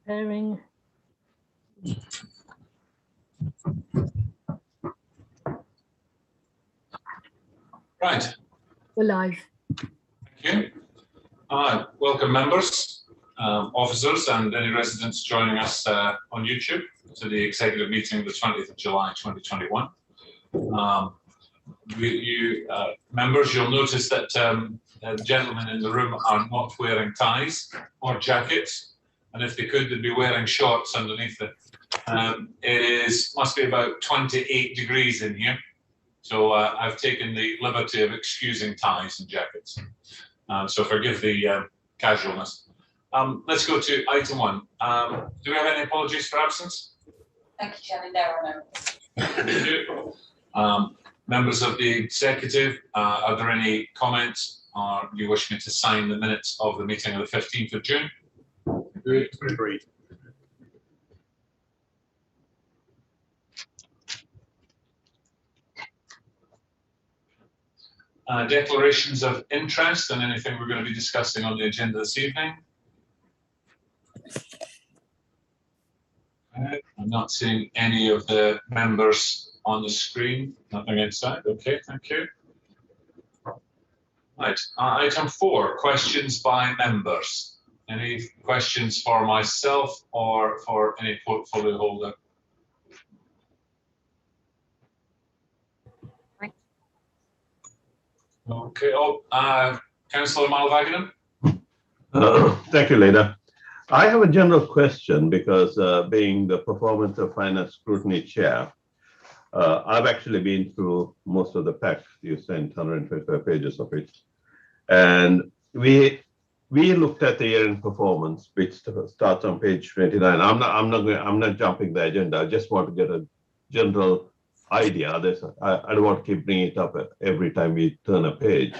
Pairing. Right. We're live. Thank you. Welcome members, officers and any residents joining us on YouTube to the executive meeting of the 20th of July 2021. Members, you'll notice that the gentlemen in the room are not wearing ties or jackets, and if they could, they'd be wearing shorts underneath it. Must be about 28 degrees in here, so I've taken the liberty of excusing ties and jackets. So forgive the casualness. Let's go to item 1. Do we have any apologies for absence? Thank you, Chairman. There are no. Thank you. Members of the executive, are there any comments, or do you wish me to sign the minutes of the meeting of the 15th of June? Agreed. Declarations of interest and anything we're going to be discussing on the agenda this evening. I'm not seeing any of the members on the screen. Nothing inside. Okay, thank you. Right. Item 4, questions by members. Any questions for myself or for any portfolio holder? Okay. Councillor Malavagam. Thank you, Leda. I have a general question because being the Performance of Finance Scrutiny Chair, I've actually been through most of the pack. You sent 125 pages of it, and we looked at the year-end performance, which starts on page 29. I'm not jumping the agenda. I just want to get a general idea. I don't want to keep bringing it up every time we turn a page.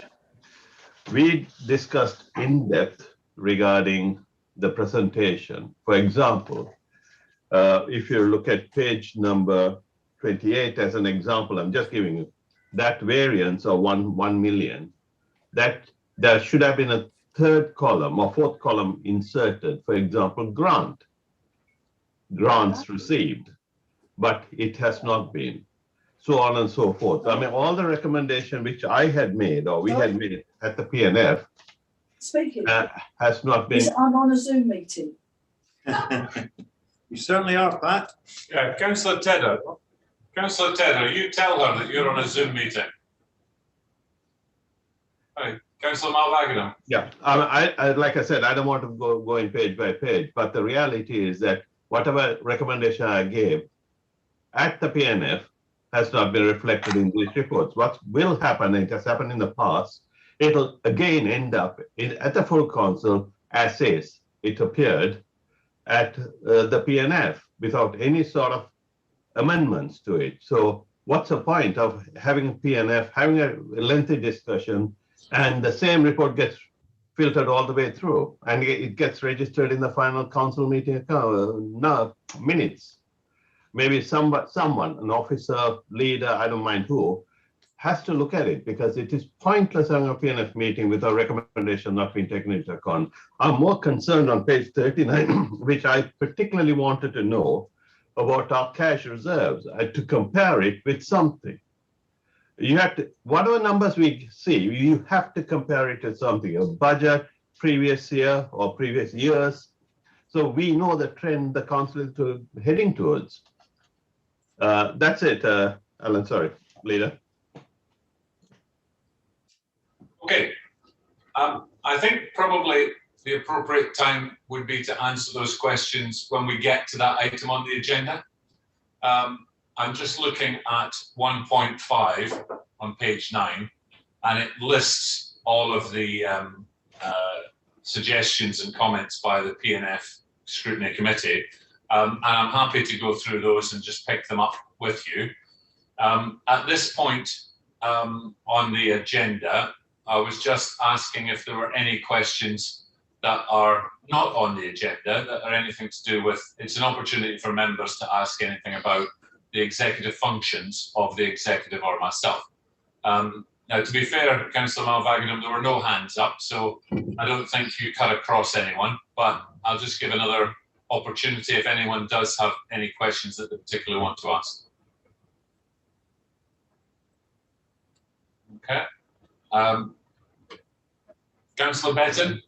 We discussed in depth regarding the presentation. For example, if you look at page number 28 as an example, I'm just giving you that variance of 1 million, that there should have been a third column or fourth column inserted. For example, grants received, but it has not been. So on and so forth. I mean, all the recommendation which I had made or we had made at the PNF has not been. I'm on a Zoom meeting. You certainly are, Pat. Yeah, Councillor Tedder. Councillor Tedder, you tell her that you're on a Zoom meeting. Hi, Councillor Malavagam. Yeah, I like I said, I don't want to go in page by page, but the reality is that whatever recommendation I gave at the PNF has not been reflected in these reports. What will happen, it has happened in the past, it'll again end up at the full council as is. It appeared at the PNF without any sort of amendments to it. So what's the point of having a PNF, having a lengthy discussion, and the same report gets filtered all the way through, and it gets registered in the final council meeting minutes. Maybe someone, an officer, leader, I don't mind who, has to look at it, because it is pointless having a PNF meeting with a recommendation not being taken into account. I'm more concerned on page 39, which I particularly wanted to know about our cash reserves, to compare it with something. You have to, whatever numbers we see, you have to compare it to something, a budget, previous year or previous years. So we know the trend the council is heading towards. That's it, Alan, sorry, leader. Okay, I think probably the appropriate time would be to answer those questions when we get to that item on the agenda. I'm just looking at 1.5 on page 9, and it lists all of the suggestions and comments by the PNF Scrutiny Committee. And I'm happy to go through those and just pick them up with you. At this point on the agenda, I was just asking if there were any questions that are not on the agenda, that are anything to do with, it's an opportunity for members to ask anything about the executive functions of the executive or myself. Now, to be fair, Councillor Malvaginam, there were no hands up, so I don't think you cut across anyone, but I'll just give another opportunity if anyone does have any questions that they particularly want to ask. Okay. Councillor Betton?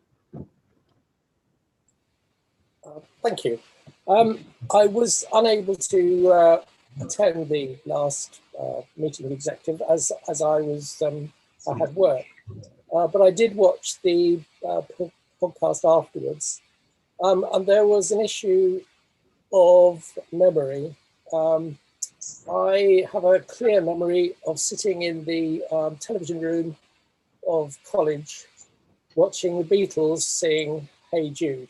Thank you. I was unable to attend the last meeting of the executive as I was I had work, but I did watch the podcast afterwards, and there was an issue of memory. I have a clear memory of sitting in the television room of college watching the Beatles sing Hey Jude.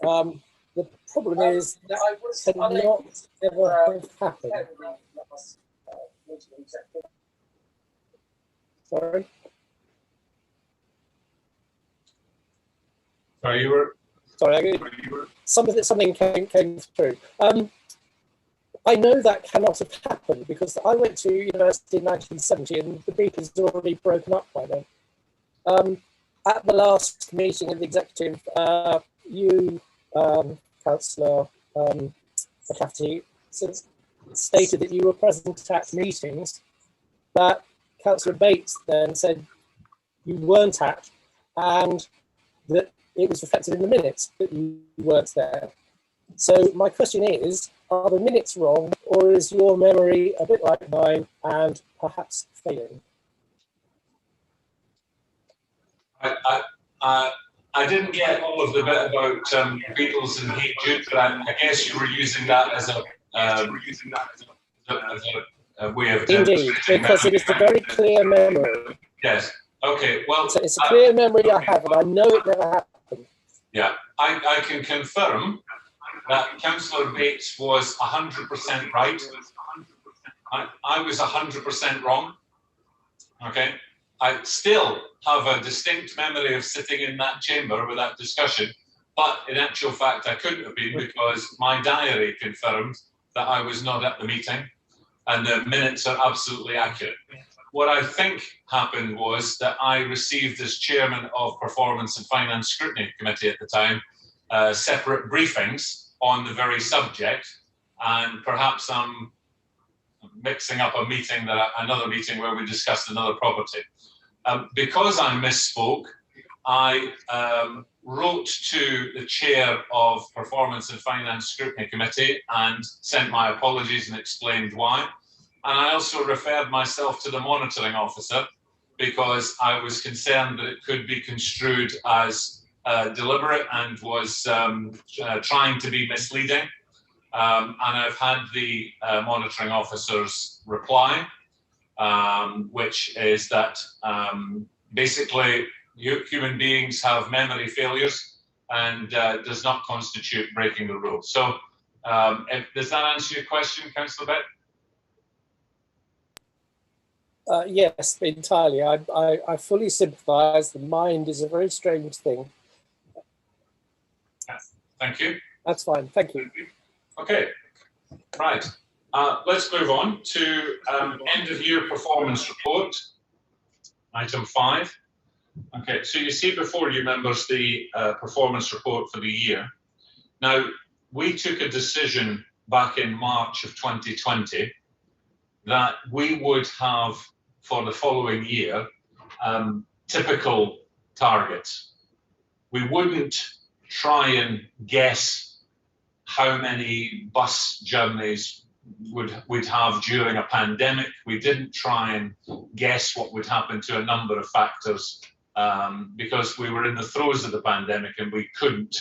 The problem is that cannot ever have happened. Sorry? Sorry, you were... Sorry, something came through. I know that cannot have happened because I went to university in 1970 and the Beatles had already broken up by then. At the last meeting of the executive, you, Councillor McCafferty, stated that you were present at meetings that Councillor Bates then said you weren't at, and that it was reflected in the minutes that you weren't there. So my question is, are the minutes wrong, or is your memory a bit like mine and perhaps failing? I didn't get all of the bit about Beatles and Hey Jude, but I guess you were using that as a way of... Indeed, because it is a very clear memory. Yes. Okay. Well, so it's a clear memory I have, and I know it never happened. Yeah, I can confirm that Councillor Bates was 100% right. I was 100% wrong. Okay. I still have a distinct memory of sitting in that chamber with that discussion, but in actual fact, I couldn't have been because my diary confirmed that I was not at the meeting, and the minutes are absolutely accurate. What I think happened was that I received, as chairman of Performance and Finance Scrutiny Committee at the time, separate briefings on the very subject, and perhaps I'm mixing up a meeting, another meeting where we discussed another property. Because I misspoke, I wrote to the chair of Performance and Finance Scrutiny Committee and sent my apologies and explained why. And I also referred myself to the monitoring officer because I was concerned that it could be construed as deliberate and was trying to be misleading. And I've had the monitoring officer's reply, which is that basically human beings have memory failures and does not constitute breaking the rules. So does that answer your question, Councillor Bett? Yes, entirely. I fully sympathise. The mind is a very strange thing. Thank you. That's fine. Thank you. Okay, right. Let's move on to end of year performance report, item 5. Okay, so you see before you members the performance report for the year. Now, we took a decision back in March of 2020 that we would have for the following year typical targets. We wouldn't try and guess how many bus journeys we'd have during a pandemic. We didn't try and guess what would happen to a number of factors because we were in the throes of the pandemic and we couldn't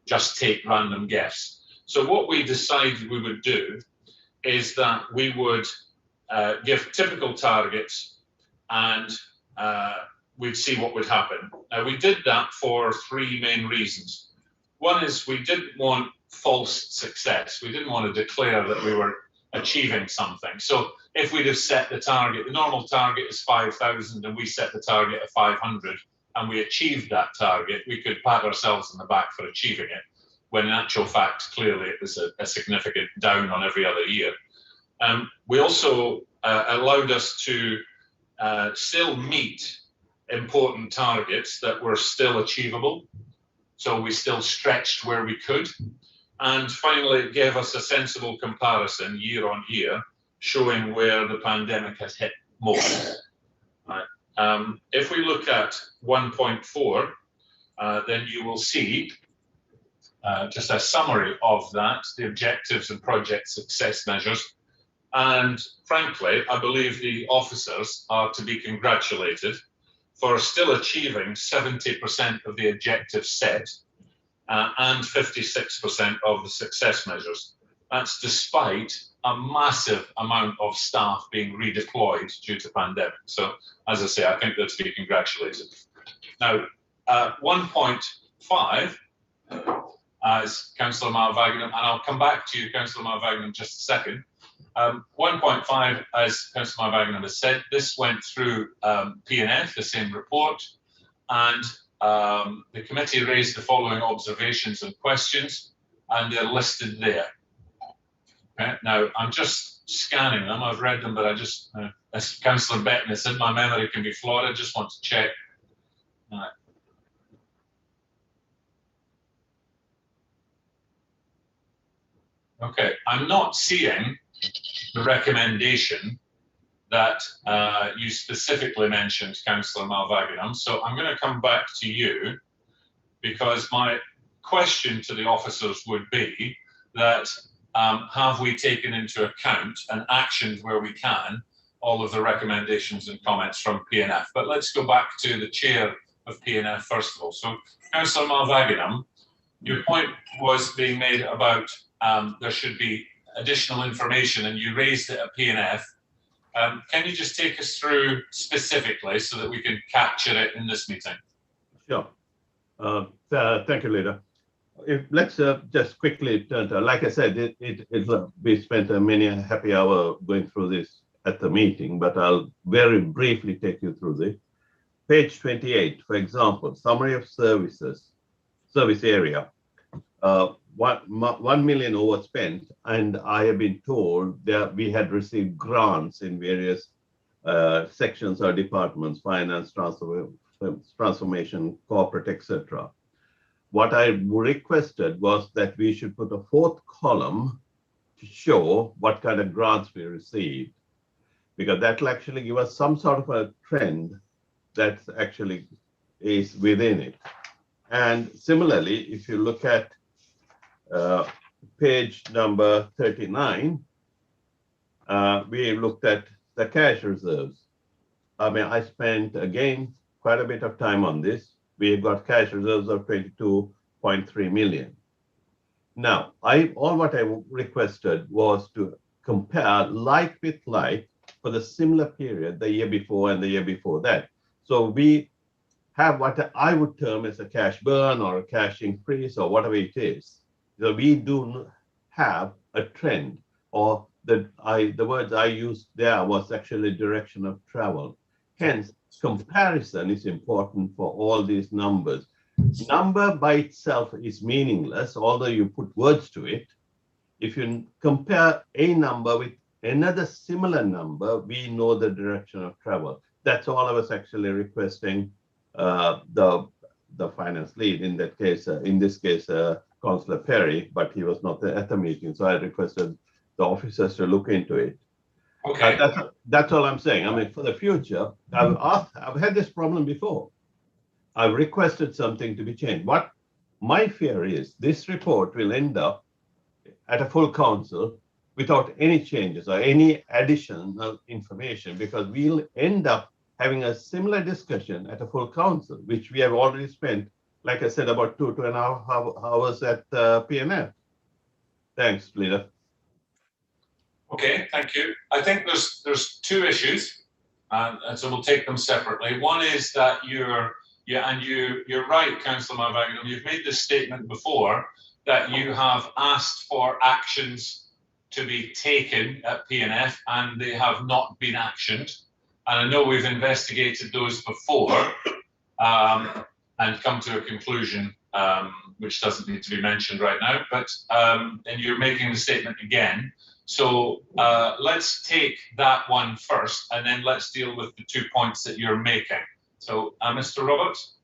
just take random guess. So what we decided we would do is that we would give typical targets and we'd see what would happen. Now, we did that for 3 main reasons. One is we didn't want false success. We didn't want to declare that we were achieving something. So if we'd have set the target, the normal target is 5,000 and we set the target at 500 and we achieved that target, we could pat ourselves on the back for achieving it, when in actual fact, clearly it was a significant down on every other year. We also allowed us to still meet important targets that were still achievable. So we still stretched where we could. And finally, it gave us a sensible comparison year on year, showing where the pandemic has hit most. Right. If we look at 1.4, then you will see just a summary of that, the objectives and project success measures. And frankly, I believe the officers are to be congratulated for still achieving 70% of the objectives set and 56% of the success measures. That's despite a massive amount of staff being redeployed due to pandemic. So as I say, I think they're to be congratulated. Now, 1.5, as Councillor Malavagam, and I'll come back to you, Councillor Malavagam, in just a second. 1.5, as Councillor Malavagam has said, this went through PNF, the same report, and the committee raised the following observations and questions, and they're listed there. Okay. Now, I'm just scanning them. I've read them, but I just, as Councillor Bettman said, my memory can be flawed. I just want to check. Okay, I'm not seeing the recommendation that you specifically mentioned, Councillor Malavagam. So I'm going to come back to you, because my question to the officers would be that have we taken into account and actioned where we can all of the recommendations and comments from PNF? But let's go back to the chair of PNF first of all. So Councillor Malavagam, your point was being made about there should be additional information, and you raised it at PNF. Can you just take us through specifically so that we can capture it in this meeting? Sure. Thank you, Leader. Let's just quickly turn to, like I said, we spent a many happy hour going through this at the meeting, but I'll very briefly take you through this. Page 28, for example, summary of services, service area. 1 million overspent, and I have been told that we had received grants in various sections or departments, finance, transformation, corporate, etc. What I requested was that we should put a fourth column to show what kind of grants we received, because that will actually give us some sort of a trend that actually is within it. And similarly, if you look at page number 39, we looked at the cash reserves. I mean, I spent, again, quite a bit of time on this. We've got cash reserves of 22.3 million. Now, all what I requested was to compare like with like for the similar period, the year before and the year before that. So we have what I would term as a cash burn or a cash increase or whatever it is. So we do have a trend, or the words I used there was actually direction of travel. Hence, comparison is important for all these numbers. Number by itself is meaningless, although you put words to it. If you compare a number with another similar number, we know the direction of travel. That's all I was actually requesting the finance lead, in that case, in this case, Councillor Perry, but he was not at the meeting, so I requested the officers to look into it. Okay. That's all I'm saying. I mean, for the future, I've had this problem before. I've requested something to be changed. What my fear is, this report will end up at a full council without any changes or any additional information, because we'll end up having a similar discussion at a full council, which we have already spent, like I said, about 2.5 hours at PNF. Thanks, Leader. Okay, thank you. I think there's two issues, and so we'll take them separately. One is that you're right, Councillor Malavagam. You've made this statement before that you have asked for actions to be taken at PNF, and they have not been actioned. And I know we've investigated those before and come to a conclusion, which doesn't need to be mentioned right now. But and you're making the statement again. So let's take that one first, and then let's deal with the 2 points that you're making. So, Mr. Roberts?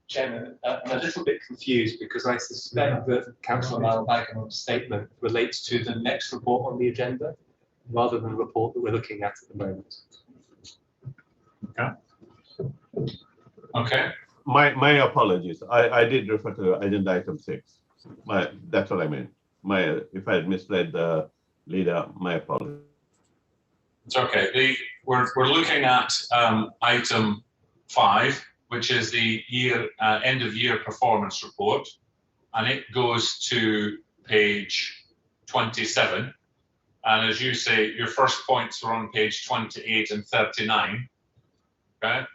Chairman, I'm a little bit confused because I suspect that Councillor Mailbagham's statement relates to the next report on the agenda rather than the report that we're looking at the moment. Okay. Okay. My apologies. I did refer to agenda item 6. That's what I meant. If I had misled the leader, my apologies. It's okay. We're looking at item 5, which is the end of year performance report, and it goes to page 27. And as you say, your first points are on page 28 and 39. Okay,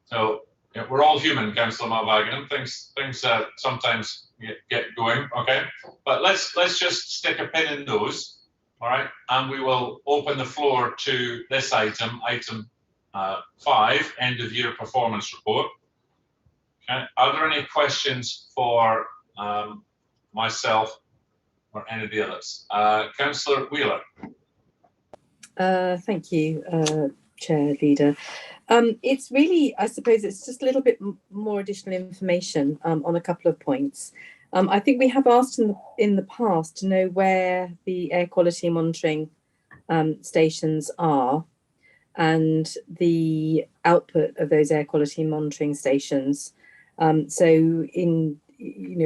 so yeah, we're all human, Councillor Mailbagam. Things sometimes get going. Okay, but let's just stick a pin in those. All right, and we will open the floor to this item 5, end of year performance report. Okay. Are there any questions for myself or any of the others? Councillor Wheeler. Thank you, Chair Leader. It's really, I suppose, it's just a little bit more additional information on a couple of points. I think we have asked in the past to know where the air quality monitoring stations are and the output of those air quality monitoring stations. So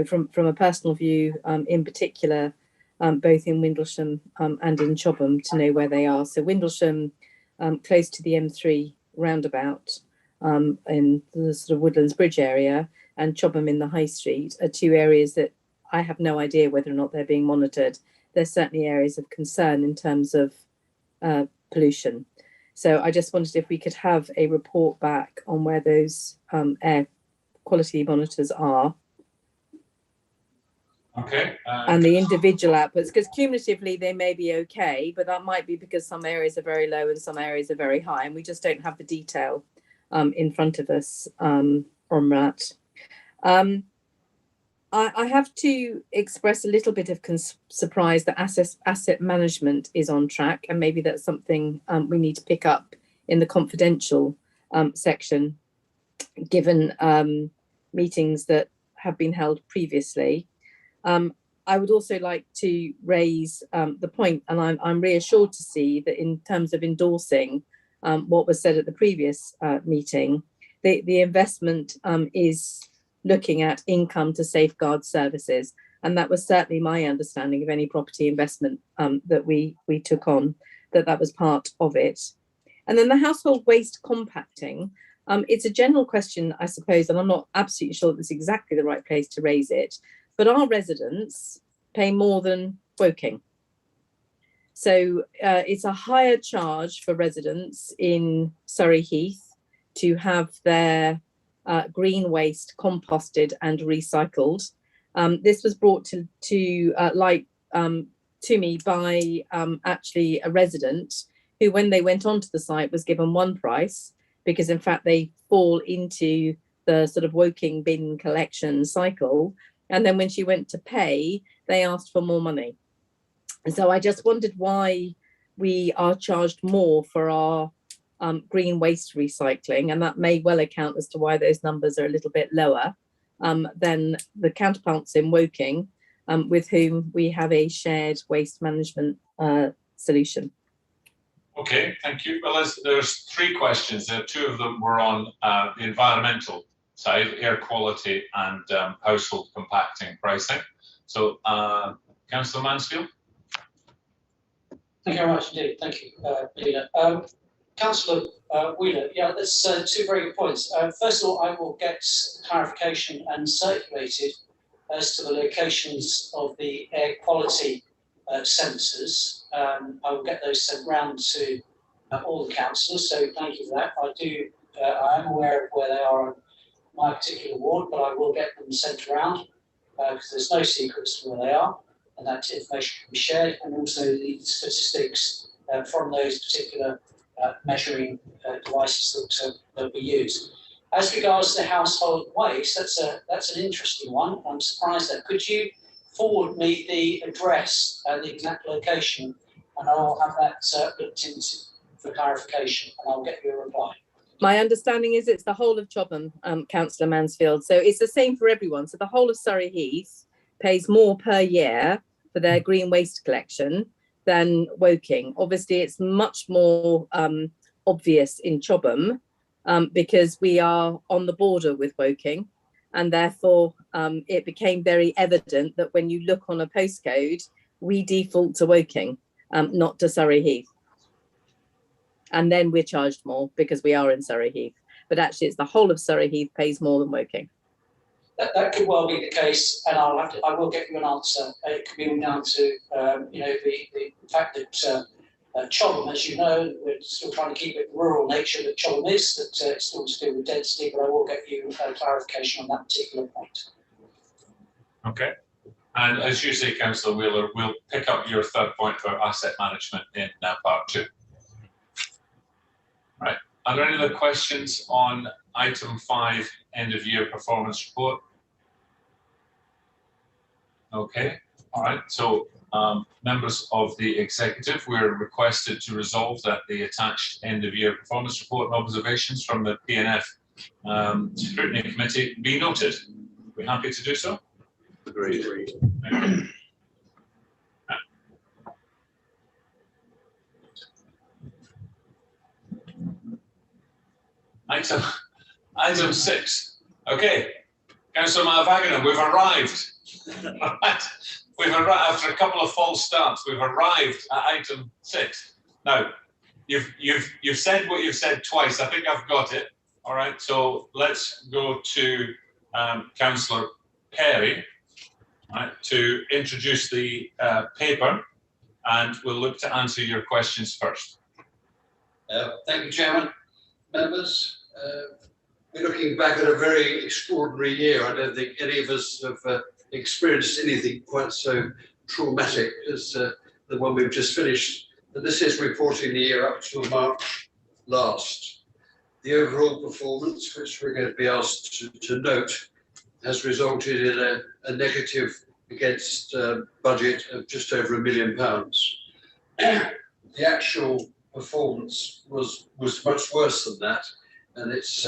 from a personal view, in particular, both in Windlesham and in Chobham, to know where they are. So Windlesham, close to the M3 roundabout in the sort of Woodlands Bridge area, and Chobham in the High Street are two areas that I have no idea whether or not they're being monitored. They're certainly areas of concern in terms of pollution. So I just wondered if we could have a report back on where those air quality monitors are. Okay. And the individual outputs, because cumulatively they may be okay, but that might be because some areas are very low and some areas are very high, and we just don't have the detail in front of us on that. I have to express a little bit of surprise that asset management is on track, and maybe that's something we need to pick up in the confidential section, given meetings that have been held previously. I would also like to raise the point, and I'm reassured to see that in terms of endorsing what was said at the previous meeting, the investment is looking at income to safeguard services. And that was certainly my understanding of any property investment that we took on, that was part of it. And then the household waste compacting, it's a general question, I suppose, and I'm not absolutely sure that it's exactly the right place to raise it, but our residents pay more than Woking. So it's a higher charge for residents in Surrey Heath to have their green waste composted and recycled. This was brought to light to me by actually a resident who, when they went onto the site, was given one price, because in fact they fall into the sort of Woking bin collection cycle. And then when she went to pay, they asked for more money. And so I just wondered why we are charged more for our green waste recycling. And that may well account as to why those numbers are a little bit lower than the counterparts in Woking, with whom we have a shared waste management solution. Okay, thank you. Well, there's 3 questions there. 2 of them were on the environmental side, air quality and household compacting pricing. So, Councillor Mansfield. Thank you very much indeed. Thank you, Leader. Councillor Wheeler, yeah, that's 2 very good points. First of all, I will get clarification and circulated as to the locations of the air quality sensors. I will get those sent round to all the councillors, so thank you for that. I am aware of where they are on my particular ward, but I will get them sent around because there's no secrets to where they are, and that information can be shared, and also the statistics from those particular measuring devices that we use. As regards to household waste, that's an interesting one. I'm surprised that. Could you forward me the address and the exact location, and I'll have that looked into for clarification, and I'll get you a reply. My understanding is it's the whole of Chobham, Councillor Mansfield. So it's the same for everyone. So the whole of Surrey Heath pays more per year for their green waste collection than Woking. Obviously, it's much more obvious in Chobham because we are on the border with Woking, and therefore it became very evident that when you look on a postcode, we default to Woking, not to Surrey Heath. And then we're charged more because we are in Surrey Heath. But actually, it's the whole of Surrey Heath pays more than Woking. That could well be the case, and I will get you an answer. It could be all down to the fact that Chobham, as you know, we're still trying to keep it rural nature that Chobham is, that it's still to do with density, but I will get you clarification on that particular point. Okay. And as you say, Councillor Wheeler, we'll pick up your third point about asset management in part 2. Right. Are there any other questions on item 5, end of year performance report? Okay. All right. So members of the executive, we're requested to resolve that the attached end of year performance report and observations from the PNF Scrutiny Committee be noted. We're happy to do so. Agreed. Item 6. Okay, Councillor Malavagana, we've arrived. Right. We've arrived after a couple of false starts. We've arrived at item 6. Now, you've said what you've said twice. I think I've got it. All right. So let's go to Councillor Perry, right, to introduce the paper, and we'll look to answer your questions first. Thank you, Chairman. Members, we're looking back at a very extraordinary year. I don't think any of us have experienced anything quite so traumatic as the one we've just finished. But this is reporting the year up to March last. The overall performance, which we're going to be asked to note, has resulted in a negative against budget of just over £1 million. The actual performance was much worse than that, and it's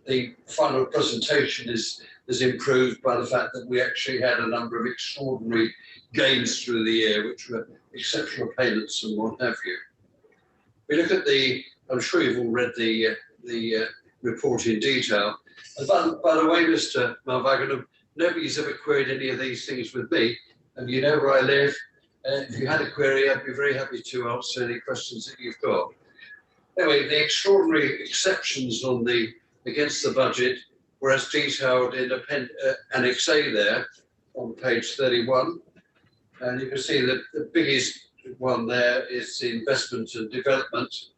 the final presentation is improved by the fact that we actually had a number of extraordinary gains through the year, which were exceptional payments and what have you. We look at I'm sure you've all read the report in detail. And by the way, Mr. Malavagana, nobody's ever queried any of these things with me, and you know where I live. If you had a query, I'd be very happy to answer any questions that you've got. Anyway, the extraordinary exceptions against the budget were as detailed in Annex A there on page 31. And you can see that the biggest one there is the investment and development.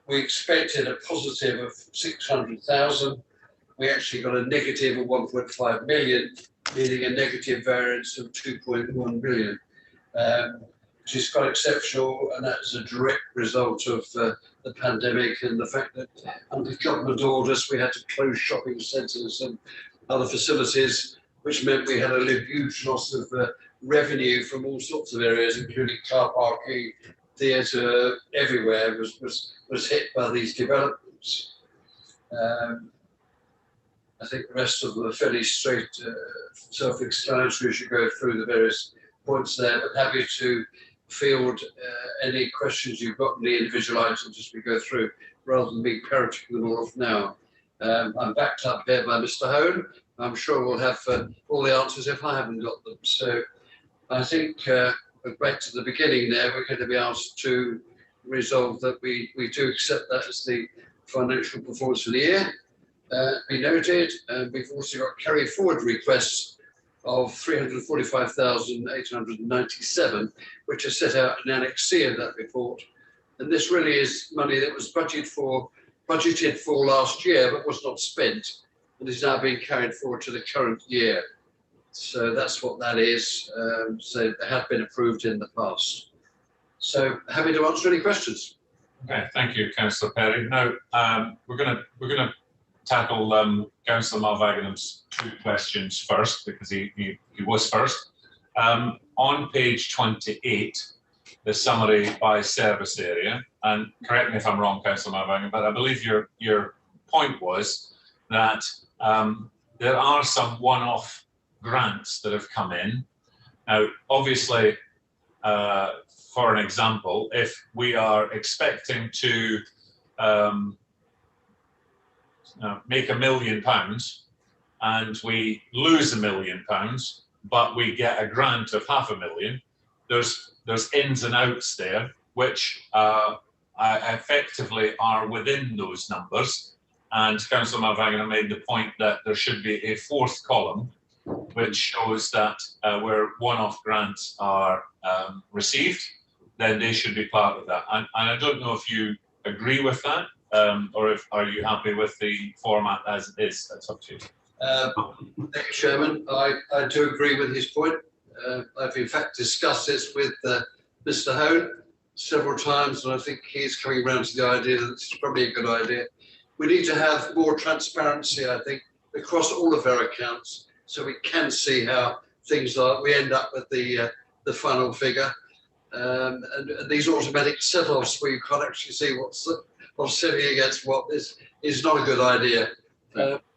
We expected a positive of 600,000. We actually got a negative of 1.5 million, meaning a negative variance of 2.1 billion, which is quite exceptional, and that's a direct result of the pandemic and the fact that under government orders we had to close shopping centres and other facilities, which meant we had a huge loss of revenue from all sorts of areas, including car parking, theatre, everywhere was hit by these developments. I think the rest of them are fairly straight, self-explanatory as you go through the various points there, but happy to field any questions you've got on the individual items as we go through, rather than me parroting them all off now. I'm backed up here by Mr. Hone. I'm sure we'll have all the answers if I haven't got them. So I think back to the beginning there, we're going to be asked to resolve that we do accept that as the financial performance for the year. Be noted, we've also got carry forward requests of 345,897, which are set out in Annex C of that report. And this really is money that was budgeted for last year, but was not spent, and is now being carried forward to the current year. So that's what that is. So they have been approved in the past. So happy to answer any questions. Okay, thank you, Councillor Perry. Now we're going to tackle Councillor Malvaginam's 2 questions first, because he was first. On page 28, the summary by service area, and correct me if I'm wrong, Councillor Malvaginam, but I believe your point was that there are some one-off grants that have come in. Now, obviously, for an example, if we are expecting to make £1 million and we lose £1 million, but we get a grant of £500,000, there's ins and outs there, which effectively are within those numbers. And Councillor Malvaginam made the point that there should be a 4th column, which shows that where one-off grants are received, then they should be part of that. And I don't know if you agree with that, or are you happy with the format as it is? That's up to you. Thank you, Chairman. I do agree with his point. I've in fact discussed this with Mr. Hone several times, and I think he's coming around to the idea that it's probably a good idea. We need to have more transparency, I think, across all of our accounts, so we can see how things are. We end up with the final figure, and these automatic set-offs where you can't actually see what's setting against what is not a good idea.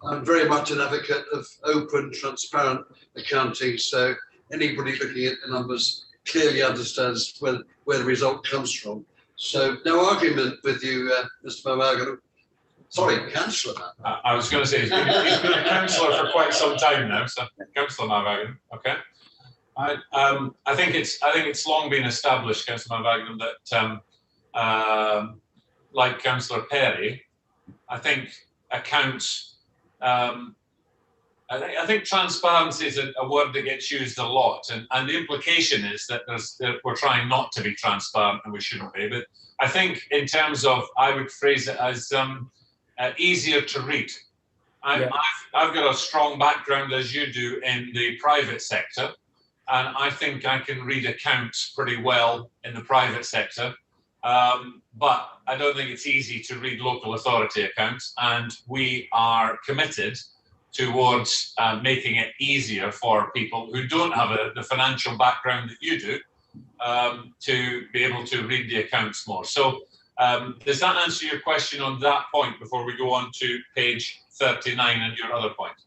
I'm very much an advocate of open, transparent accounting, so anybody looking at the numbers clearly understands where the result comes from. So no argument with you, Mr. Malvaginam. Sorry, Councillor. I was going to say he's been a councillor for quite some time now, so Councillor Malvaginam. Okay. I think it's long been established, Councillor Malvaginam, that like Councillor Perry, I think accounts. I think transparency is a word that gets used a lot, and the implication is that we're trying not to be transparent, and we shouldn't be. But I think in terms of, I would phrase it as easier to read. I've got a strong background, as you do, in the private sector, and I think I can read accounts pretty well in the private sector. But I don't think it's easy to read local authority accounts, and we are committed towards making it easier for people who don't have the financial background that you do to be able to read the accounts more. So does that answer your question on that point before we go on to page 39 and your other point?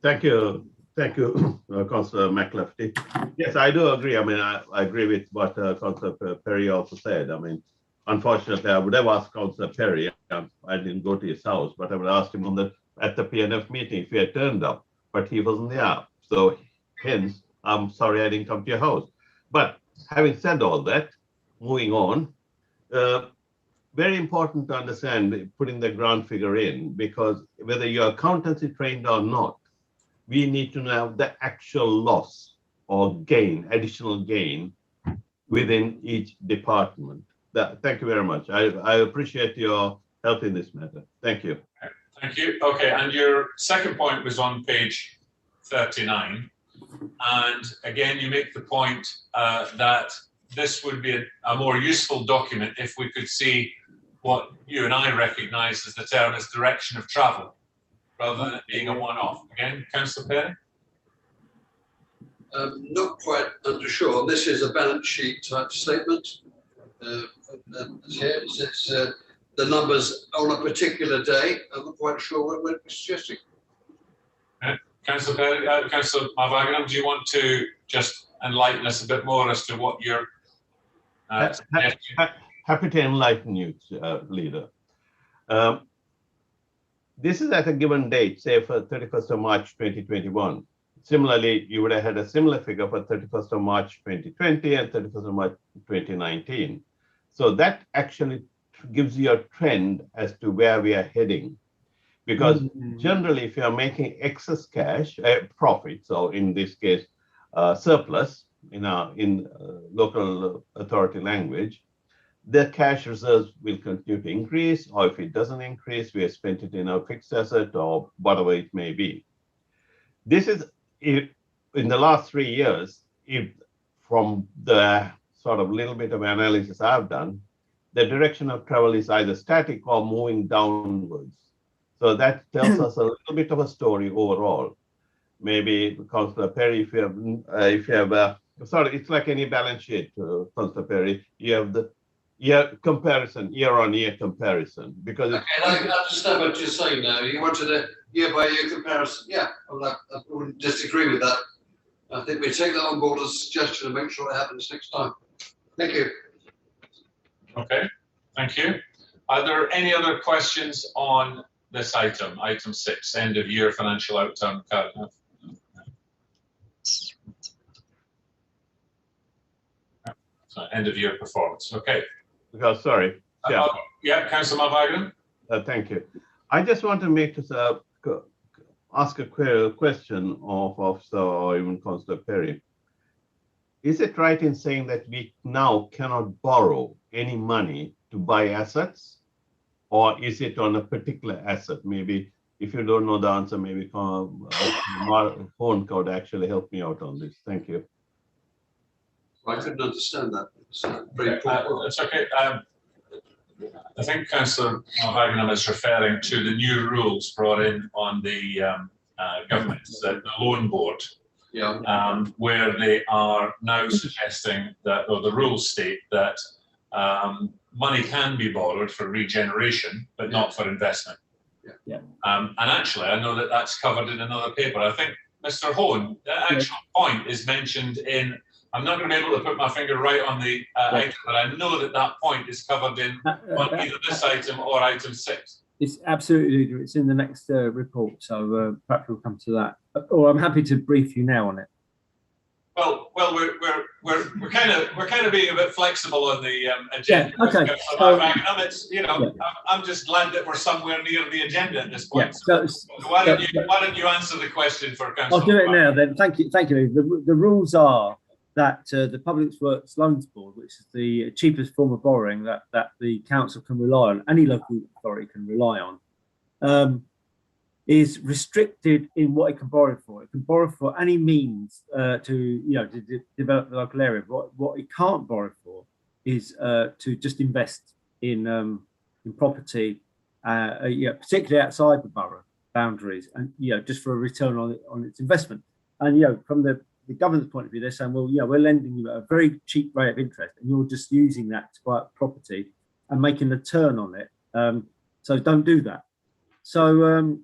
Thank you, Councillor McLafty. Yes, I do agree. I mean, I agree with what Councillor Perry also said. I mean, unfortunately, I would have asked Councillor Perry. I didn't go to his house, but I would have asked him at the PNF meeting if he had turned up, but he wasn't there. So hence, I'm sorry I didn't come to your house. But having said all that, moving on, very important to understand putting the grant figure in, because whether you're accountancy trained or not, we need to know the actual loss or gain, additional gain within each department. Thank you very much. I appreciate your help in this matter. Thank you. Thank you. Okay, and your second point was on page 39. And again, you make the point that this would be a more useful document if we could see what you and I recognise as the term as direction of travel, rather than it being a one-off. Again, Councillor Perry? Not quite unsure. This is a balance sheet type statement. Here it's the numbers on a particular day. I'm not quite sure what we're suggesting. Councillor Perry, Councillor Malvaginam, do you want to just enlighten us a bit more as to what you're happy to enlighten you, Leader. This is at a given date, say for 31st of March 2021. Similarly, you would have had a similar figure for 31st of March 2020 and 31st of March 2019. So that actually gives you a trend as to where we are heading. Because generally, if you are making excess cash, profits, or in this case, surplus, in local authority language, the cash reserves will continue to increase, or if it doesn't increase, we have spent it in a fixed asset or whatever it may be. This is, in the last 3 years, if from the sort of little bit of analysis I've done, the direction of travel is either static or moving downwards. So that tells us a little bit of a story overall. Maybe Councillor Perry, if you have sorry, it's like any balance sheet, Councillor Perry. You have the comparison, year-on-year comparison, because Okay, I understand what you're saying now. You wanted a year-by-year comparison. Yeah, I wouldn't disagree with that. I think we take that on board as a suggestion and make sure it happens next time. Thank you. Okay, thank you. Are there any other questions on this item, item 6, end of year financial outcome? So end of year performance. Okay. sorry. Yeah. Yeah, Councillor Mulvagran. Thank you. I just want to make ask a question of Officer or even Councillor Perry. Is it right in saying that we now cannot borrow any money to buy assets, or is it on a particular asset? Maybe if you don't know the answer, maybe phone could actually help me out on this. Thank you. I couldn't understand that. It's very important. It's okay. I think Councillor Mulvagran is referring to the new rules brought in on the government, the loan board. Yeah. Where they are now suggesting that, or the rules state that money can be borrowed for regeneration, but not for investment. Yeah. And actually, I know that that's covered in another paper. I think, Mr. Hone, the actual point is mentioned in, I'm not going to be able to put my finger right on the item, but I know that that point is covered in on either this item or item 6. It's absolutely, it's in the next report, so perhaps we'll come to that. Or I'm happy to brief you now on it. Well, we're kind of being a bit flexible on the agenda. Yeah, okay. I'm just glad that we're somewhere near the agenda at this point. Yeah, so why don't you answer the question for Councillor? I'll do it now then. Thank you. The rules are that the Public Works Loans Board, which is the cheapest form of borrowing that the council can rely on, any local authority can rely on, is restricted in what it can borrow for. It can borrow for any means to develop the local area. What it can't borrow for is to just invest in property, particularly outside the borough boundaries, and just for a return on its investment. And from the government's point of view, they're saying, well, we're lending you at a very cheap rate of interest, and you're just using that to buy up property and making a turn on it. So don't do that. So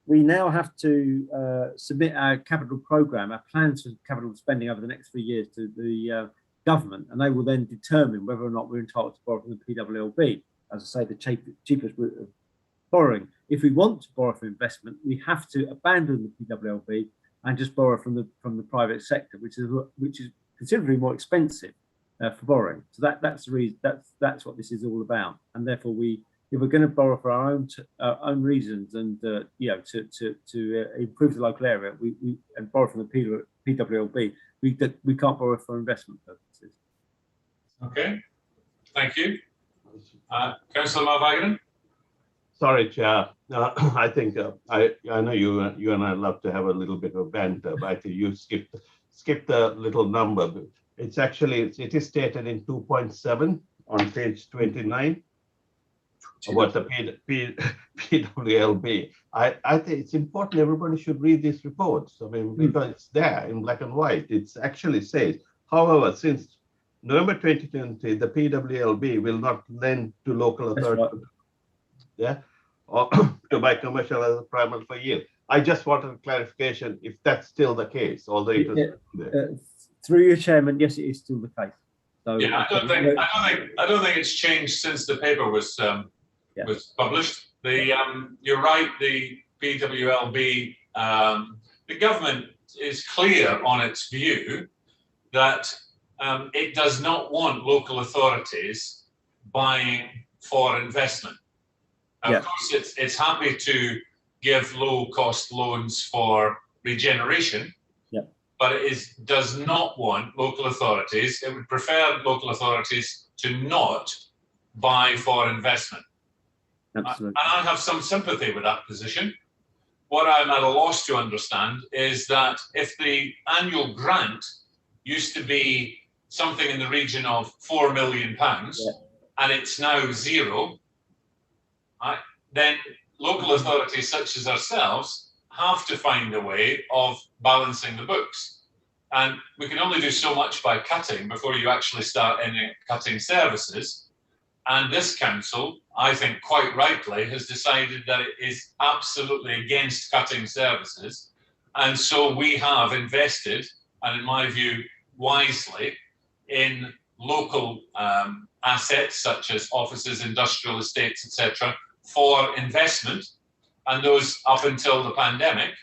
we now have to submit our capital programme, our plans for capital spending over the next 3 years to the government, and they will then determine whether or not we're entitled to borrow from the PWLB. As I say, the cheapest route of borrowing. If we want to borrow for investment, we have to abandon the PWLB and just borrow from the private sector, which is considerably more expensive for borrowing. So that's the reason. That's what this is all about. And therefore, if we're going to borrow for our own reasons and to improve the local area, and borrow from the PWLB, we can't borrow for investment purposes. Okay, thank you, Councillor Mulvagran. Sorry, Chair. I think I know you and I love to have a little bit of banter, but I think you skipped the little number. It's actually it is stated in 2.7 on page 29 about the PWLB. I think it's important everybody should read these reports. I mean, because it's there in black and white. It actually says, however, since November 2020, the PWLB will not lend to local authorities. Yeah, or to buy commercial as a primary for yield. I just wanted a clarification if that's still the case, although it was through your chairman, yes, it is still the case. So yeah, I don't think it's changed since the paper was published. You're right. The PWLB, the government is clear on its view that it does not want local authorities buying for investment. Of course, it's happy to give low-cost loans for regeneration, but it does not want local authorities. It would prefer local authorities to not buy for investment. Absolutely. And I have some sympathy with that position. What I'm at a loss to understand is that if the annual grant used to be something in the region of £4 million, and it's now 0, then local authorities such as ourselves have to find a way of balancing the books. And we can only do so much by cutting before you actually start any cutting services. And this council, I think quite rightly, has decided that it is absolutely against cutting services. And so we have invested, and in my view, wisely, in local assets such as offices, industrial estates, etc., for investment. And those up until the pandemic,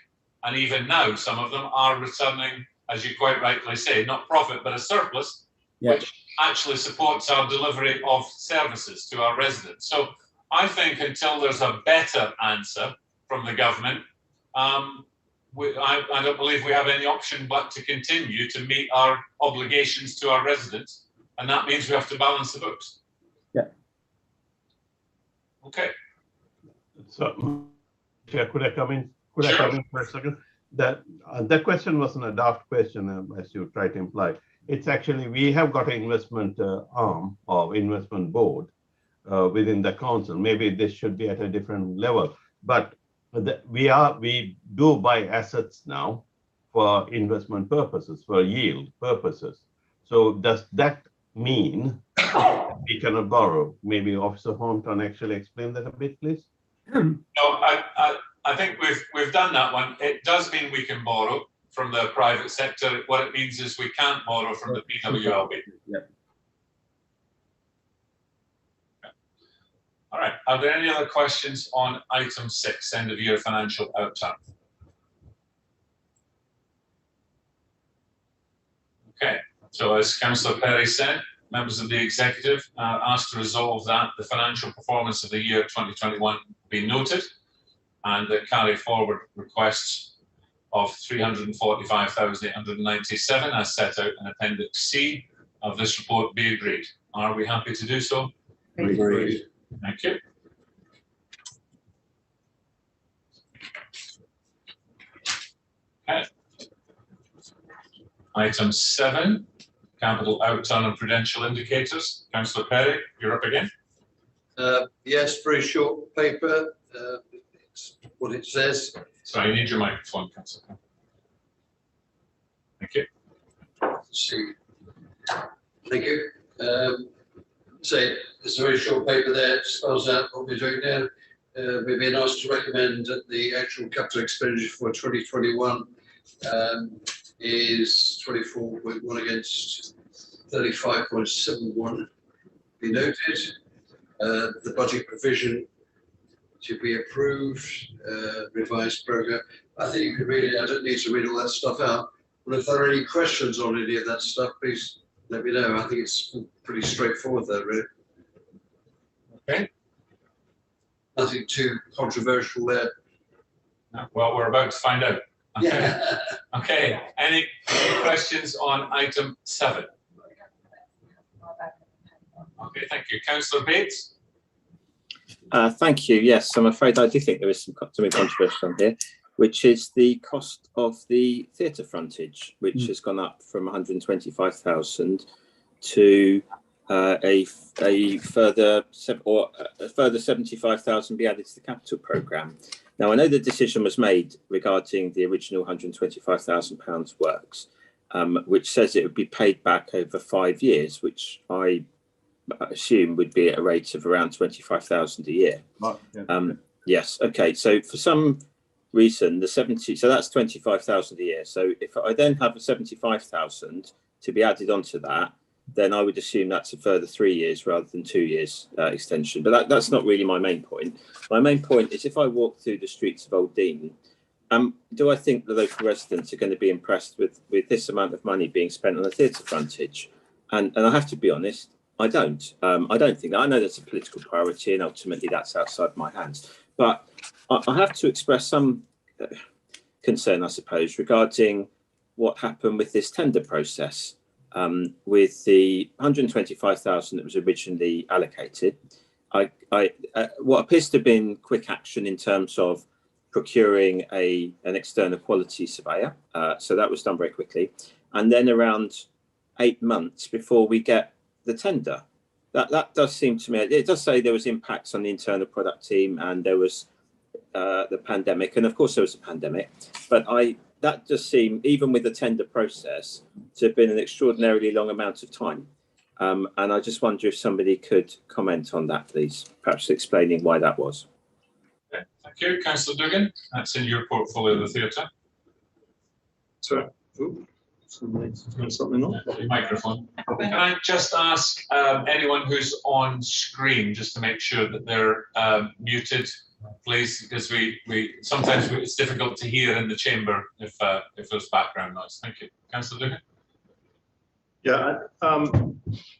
and even now, some of them are returning, as you quite rightly say, not profit, but a surplus, which actually supports our delivery of services to our residents. So I think until there's a better answer from the government, I don't believe we have any option but to continue to meet our obligations to our residents. And that means we have to balance the books. Yeah. Okay. So, Chair, could I come in? Could Sure. I come in for a second? That question wasn't a daft question, as you try to imply. It's actually, we have got an investment arm or investment board within the council. Maybe this should be at a different level, but we do buy assets now for investment purposes, for yield purposes. So does that mean we cannot borrow? Maybe Officer Hornton actually explain that a bit, please. No, I think we've done that one. It does mean we can borrow from the private sector. What it means is we can't borrow from the PWLB. Yeah. All right. Are there any other questions on item 6, end of year financial outturn? Okay. So as Councillor Perry said, members of the executive are asked to resolve that the financial performance of the year 2021 be noted, and the carry forward requests of 345,897 as set out in Appendix C of this report be agreed. Are we happy to do so? Agreed. Thank you. Okay. Item 7, capital outturn and prudential indicators. Councillor Perry, you're up again. Yes, very short paper. It's what it says. Sorry, you need your microphone, Councillor. Thank you. See. Thank you. Say, it's a very short paper there. It spells out what we're doing now. We've been asked to recommend that the actual capital expenditure for 2021 is 24.1 against 35.71. Be noted. The budget provision to be approved, revised program. I think you could read it. I don't need to read all that stuff out. But if there are any questions on any of that stuff, please let me know. I think it's pretty straightforward there, really. Okay. Nothing too controversial there. Well, we're about to find out. Okay. Yeah. Okay. Any questions on item 7? Okay, thank you. Councillor Bates? Thank you. Yes, I'm afraid I do think there is something controversial on here, which is the cost of the theatre frontage, which has gone up from 125,000 to a further 75,000 be added to the capital programme. Now, I know the decision was made regarding the original £125,000 works, which says it would be paid back over 5 years, which I assume would be at a rate of around 25,000 a year. Yes. Okay. So for some reason, so that's 25,000 a year. So if I then have a 75,000 to be added onto that, then I would assume that's a further 3 years rather than 2 years extension. But that's not really my main point. My main point is if I walk through the streets of Old Dean, do I think the local residents are going to be impressed with this amount of money being spent on a theatre frontage? And I have to be honest, I don't. I don't think that. I know that's a political priority and ultimately that's outside my hands. But I have to express some concern, I suppose, regarding what happened with this tender process. With the 125,000 that was originally allocated, what appears to have been quick action in terms of procuring an external quality surveyor. So that was done very quickly. And then around 8 months before we get the tender. That does seem to me, it does say there was impacts on the internal product team and there was the pandemic, and of course there was a pandemic, but that just seemed, even with the tender process, to have been an extraordinarily long amount of time. And I just wonder if somebody could comment on that, please, perhaps explaining why that was. Okay, thank you. Councillor Duggan, that's in your portfolio, the theatre. Sorry. Something on? Your microphone. Can I just ask anyone who's on screen just to make sure that they're muted, please, because we sometimes it's difficult to hear in the chamber if there's background noise. Thank you. Councillor Duggan. Yeah,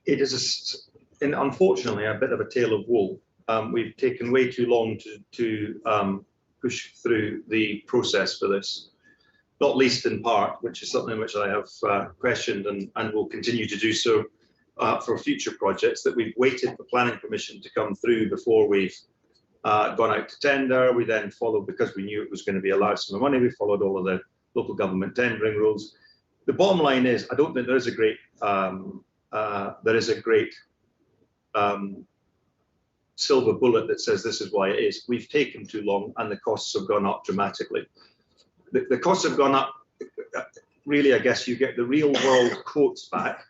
it is unfortunately a bit of a tale of woe. We've taken way too long to push through the process for this, not least in part, which is something which I have questioned and will continue to do so for future projects, that we've waited for planning permission to come through before we've gone out to tender. We then followed, because we knew it was going to be a large sum of money, we followed all of the local government tendering rules. The bottom line is, I don't think there is a great silver bullet that says this is why it is. We've taken too long and the costs have gone up dramatically. The costs have gone up, really, I guess you get the real world quotes back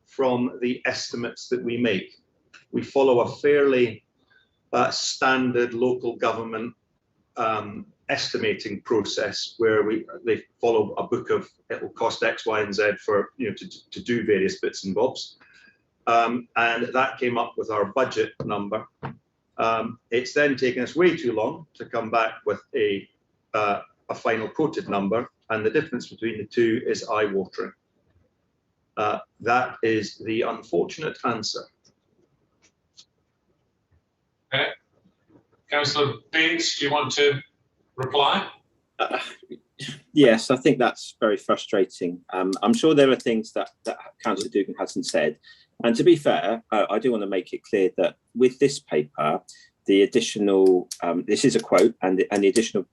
from the estimates that we make. We follow a fairly standard local government estimating process where they follow a book of it will cost X, Y, and Z for to do various bits and bobs, and that came up with our budget number. It's then taken us way too long to come back with a final quoted number, and the difference between the two is eye-watering. That is the unfortunate answer. Okay. Councillor Bates, do you want to reply? Yes, I think that's very frustrating. I'm sure there are things that Councillor Duggan hasn't said. And to be fair, I do want to make it clear that with this paper, the additional, this is a quote, and the additional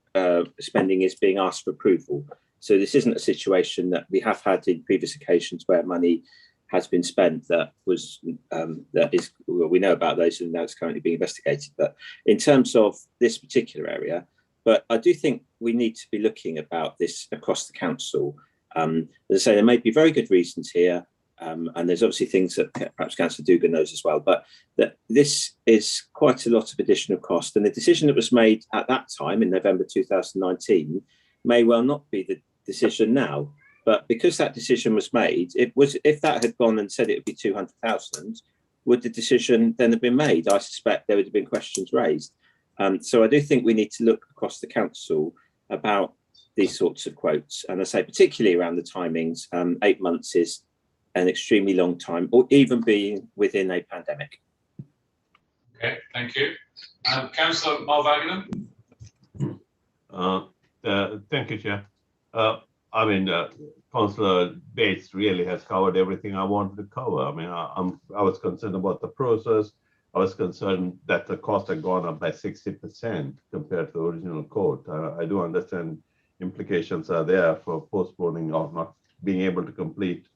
spending is being asked for approval. So this isn't a situation that we have had in previous occasions where money has been spent that was well, we know about those and now it's currently being investigated. But in terms of this particular area, but I do think we need to be looking about this across the council. As I say, there may be very good reasons here, and there's obviously things that perhaps Councillor Duggan knows as well, but that this is quite a lot of additional cost. And the decision that was made at that time in November 2019 may well not be the decision now. But because that decision was made, if that had gone and said it would be 200,000, would the decision then have been made? I suspect there would have been questions raised. So I do think we need to look across the council about these sorts of quotes. And I say particularly around the timings, 8 months is an extremely long time, or even being within a pandemic. Okay, thank you. Councillor Mulvagnan. Thank you, Chair. I mean, Councillor Bates really has covered everything I wanted to cover. I mean, I was concerned about the process. I was concerned that the cost had gone up by 60% compared to the original quote. I do understand implications are there for postponing or not being able to complete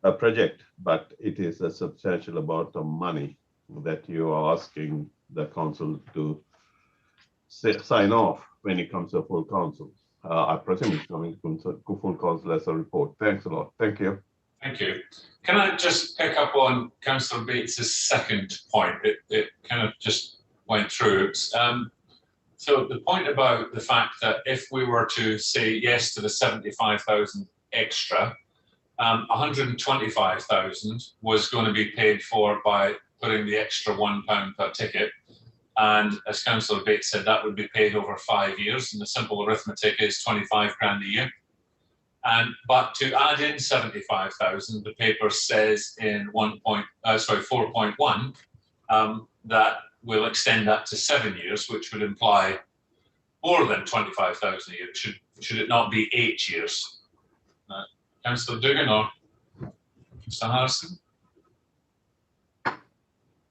a project, but it is a substantial amount of money that you are asking the council to sign off when it comes to a full council. I presume it's coming from full council as a report. Thanks a lot. Thank you. Thank you. Can I just pick up on Councillor Bates's second point? It kind of just went through. So the point about the fact that if we were to say yes to the 75,000 extra, 125,000 was going to be paid for by putting the extra £1 per ticket. And as Councillor Bates said, that would be paid over 5 years. And the simple arithmetic is 25 grand a year. But to add in 75,000, the paper says in 4.1 that we'll extend that to 7 years, which would imply more than 25,000 a year. Should it not be 8 years? Councillor Duggan or Mr. Harrison?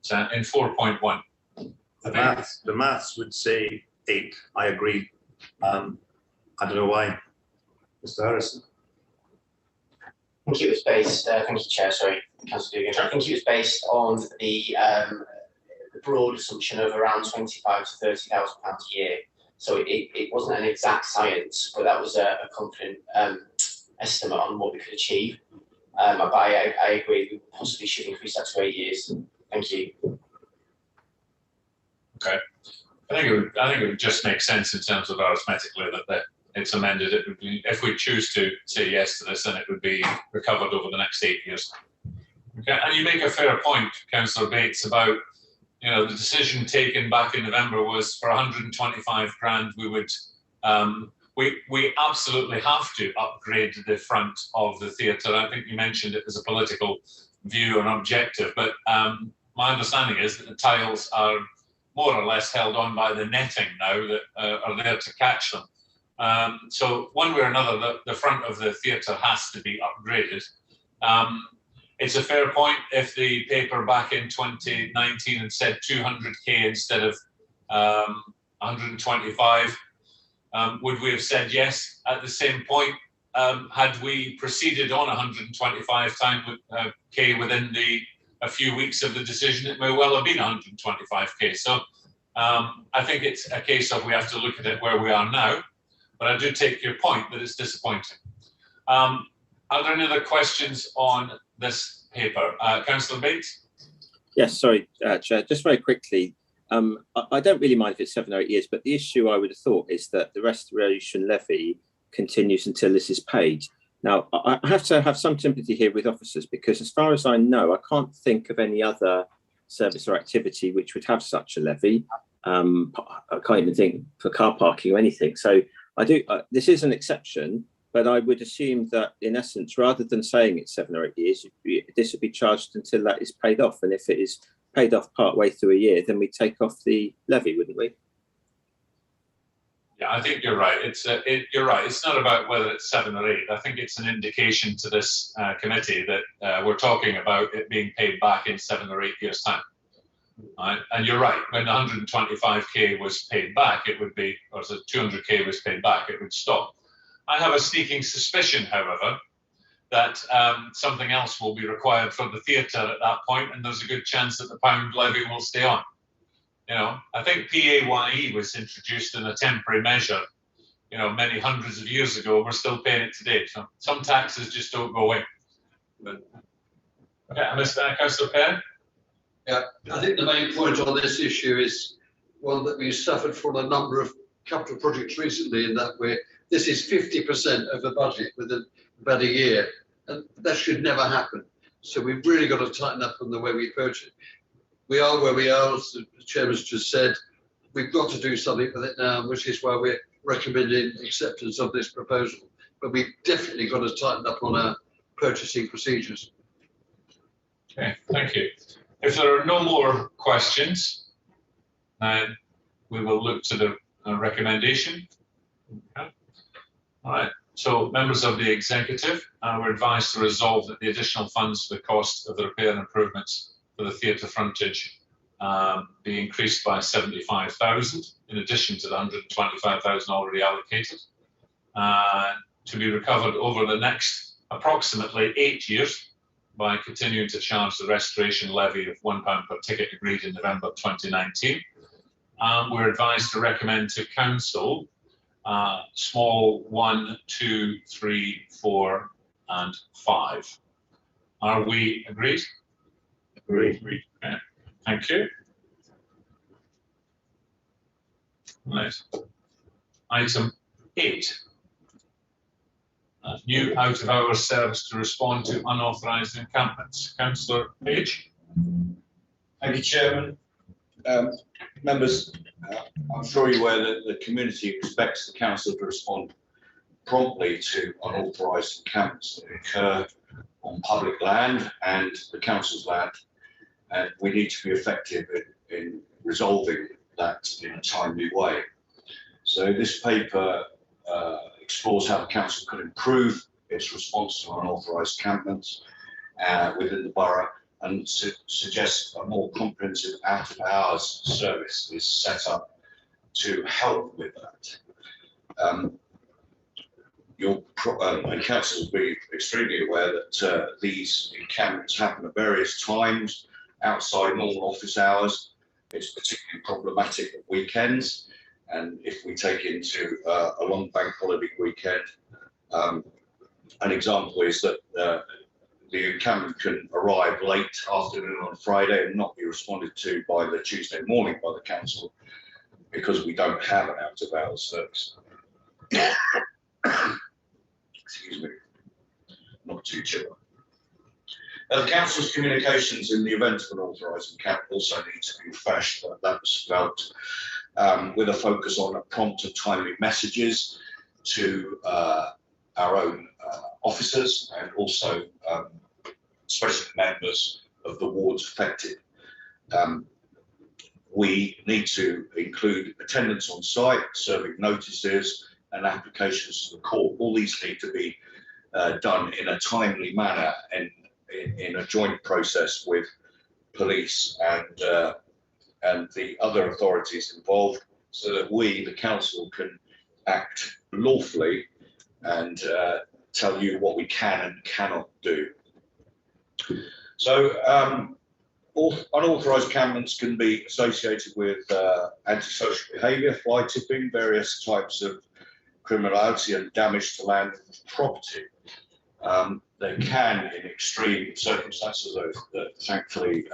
So in 4.1. The maths would say 8. I agree. I don't know why. Mr. Harrison. I think it was based, thank you, Chair, sorry, Councillor Duggan. I think it was based on the broad assumption of around £25,000 to £30,000 a year So it wasn't an exact science, but that was a confident estimate on what we could achieve. But I agree, we possibly should increase that to 8 years. Thank you. Okay. I think it would just make sense in terms of arithmetically that it's amended. It would be, if we choose to say yes to this, then it would be recovered over the next 8 years. Okay, and you make a fair point, Councillor Bates, about, you know, the decision taken back in November was for 125 grand. We would, we absolutely have to upgrade the front of the theatre. I think you mentioned it as a political view and objective, but my understanding is that the tiles are more or less held on by the netting now that are there to catch them. So one way or another, the front of the theatre has to be upgraded. It's a fair point. If the paper back in 2019 had said 200k instead of 125, would we have said yes at the same point? Had we proceeded on 125k within a few weeks of the decision, it may well have been 125k. So I think it's a case of we have to look at it where we are now. But I do take your point that it's disappointing. Are there any other questions on this paper? Councillor Bates? Yes, sorry, Chair, just very quickly. I don't really mind if it's 7 or 8 years, but the issue I would have thought is that the restoration levy continues until this is paid. Now, I have to have some sympathy here with officers, because as far as I know, I can't think of any other service or activity which would have such a levy. I can't even think for car parking or anything. So I do, this is an exception, but I would assume that in essence, rather than saying it's 7 or 8 years, this would be charged until that is paid off. And if it is paid off part way through a year, then we take off the levy, wouldn't we? Yeah, I think you're right. You're right. It's not about whether it's 7 or 8. I think it's an indication to this committee that we're talking about it being paid back in 7 or 8 years' time. Right? And you're right. When 125k was paid back, it would be, or the 200k was paid back, it would stop. I have a sneaking suspicion, however, that something else will be required for the theatre at that point, and there's a good chance that the pound levy will stay on. You know, I think PAYE was introduced in a temporary measure, you know, many hundreds of years ago. We're still paying it today. So some taxes just don't go away. But, okay, Mr. Councillor Perrin? Yeah, I think the main point on this issue is one that we've suffered from a number of capital projects recently, in that this is 50% of the budget within about a year, and that should never happen. So we've really got to tighten up on the way we approach it. We are where we are, as the Chairman's just said. We've got to do something with it now, which is why we're recommending acceptance of this proposal. But we've definitely got to tighten up on our purchasing procedures. Okay, thank you. If there are no more questions, then we will look to the recommendation. Okay. All right. So, members of the executive, we're advised to resolve that the additional funds for the cost of the repair and improvements for the theatre frontage be increased by 75,000, in addition to the 125,000 already allocated, to be recovered over the next approximately 8 years by continuing to charge the restoration levy of £1 per ticket agreed in November 2019. We're advised to recommend to Council small 1, 2, 3, 4 and 5. Are we agreed? Agreed. Okay. Thank you. Right. Item 8. New out-of-hours service to respond to unauthorised encampments. Councillor Page. Thank you, Chairman. Members, I'm sure you're aware that the community expects the council to respond promptly to unauthorised encampments that occur on public land and the council's land, and we need to be effective in resolving that in a timely way. So this paper explores how the council could improve its response to unauthorised encampments within the borough, and suggests a more comprehensive out-of-hours service is set up to help with that. The council will be extremely aware that these encampments happen at various times outside normal office hours. It's particularly problematic at weekends, And if we take into a long bank holiday weekend, an example is that the encampment can arrive late afternoon on Friday and not be responded to by the Tuesday morning by the council because we don't have an out of hours service. Excuse me, not too chill. The council's communications in the event of an authorised encampment also need to be refreshed. That was felt with a focus on prompt and timely messages to our own officers and also especially members of the wards affected. We need to include attendance on site, serving notices and applications to the court. All these need to be done in a timely manner and in a joint process with police and the other authorities involved, so that we, the council, can act lawfully and tell you what we can and cannot do. So unauthorised encampments can be associated with antisocial behaviour, fly tipping, various types of criminality and damage to land and property. They can, in extreme circumstances, that thankfully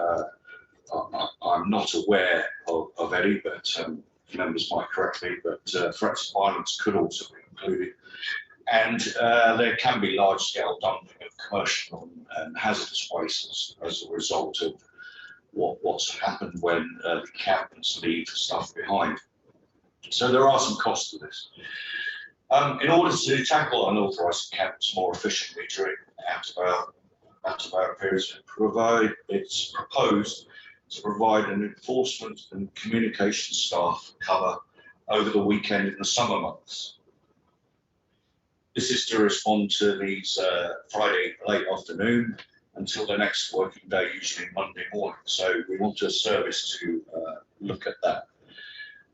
I'm not aware of any, but members might correct me, but threats of violence could also be included. And there can be large-scale dumping of commercial and hazardous waste as a result of what's happened when the encampments leave stuff behind. So there are some costs to this. In order to tackle unauthorised encampments more efficiently during out-of-hour periods, it's proposed to provide an enforcement and communication staff cover over the weekend in the summer months. This is to respond to these Friday late afternoon until the next working day, usually Monday morning. So we want a service to look at that.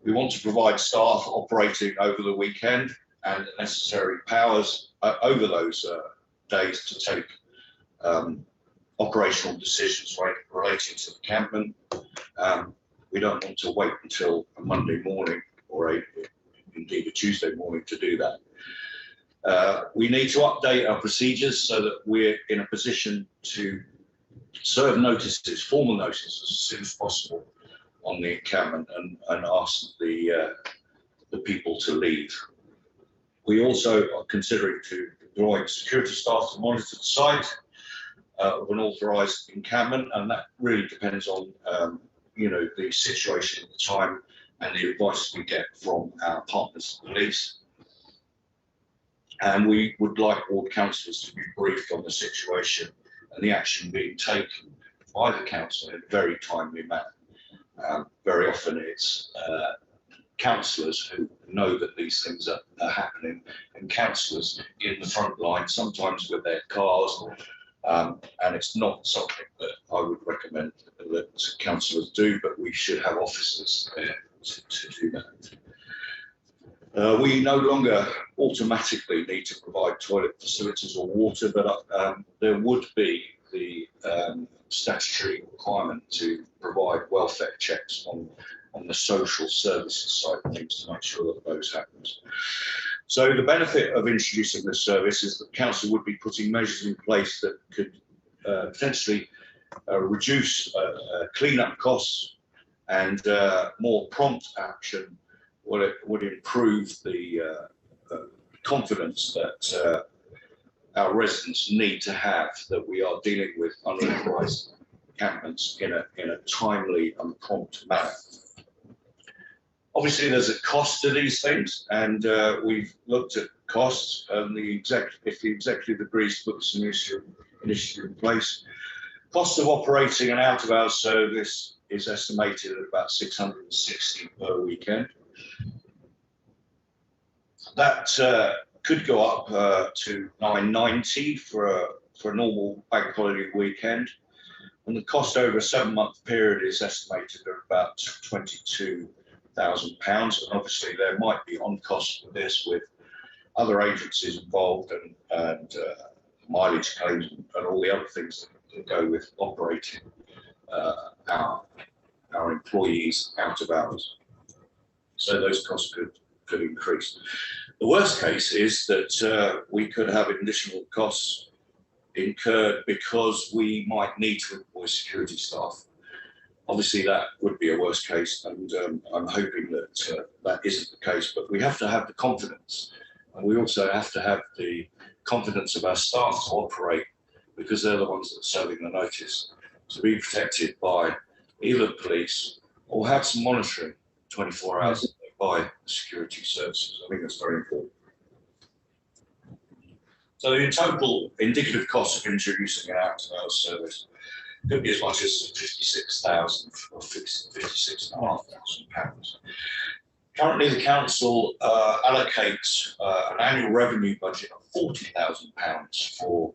We want to provide staff operating over the weekend and the necessary powers over those days to take operational decisions relating to the encampment. We don't want to wait until a Monday morning or indeed a Tuesday morning to do that. We need to update our procedures so that we're in a position to serve notices, formal notices, as soon as possible on the encampment and ask the people to leave. We also are considering to deploy security staff to monitor the site of an authorised encampment, and that really depends on the situation at the time and the advice we get from our partners, the police. And we would like ward councillors to be briefed on the situation and the action being taken by the council in a very timely manner. Very often it's councillors who know that these things are happening, and councillors in the front line, sometimes with their cars, and it's not something that I would recommend that councillors do, but we should have officers there to do that. We no longer automatically need to provide toilet facilities or water, but there would be the statutory requirement to provide welfare checks on the social services side of things to make sure that those happens. So the benefit of introducing this service is that the council would be putting measures in place that could potentially reduce clean-up costs, and more prompt action would improve the confidence that our residents need to have that we are dealing with unauthorised encampments in a timely and prompt manner. Obviously, there's a cost to these things, and we've looked at costs. And if the executive agrees to put this initiative in place, cost of operating an out-of-hours service is estimated at about $660 per weekend. That could go up to $990 for a normal bank holiday weekend, and the cost over a 7-month period is estimated at about £22,000. And obviously there might be on costs for this with other agencies involved and mileage claims and all the other things that go with operating our employees out of hours. So those costs could increase. The worst case is that we could have additional costs incurred because we might need to employ security staff. Obviously, that would be a worst case, and I'm hoping that that isn't the case. But we have to have the confidence, and we also have to have the confidence of our staff to operate, because they're the ones that are serving the notice, to be protected by either police or have some monitoring 24 hours a day by security services. I think that's very important. So in total, indicative costs of introducing an out-of-hours service could be as much as 56,000 or 56,500 pounds. Currently, the council allocates an annual revenue budget of 40,000 pounds for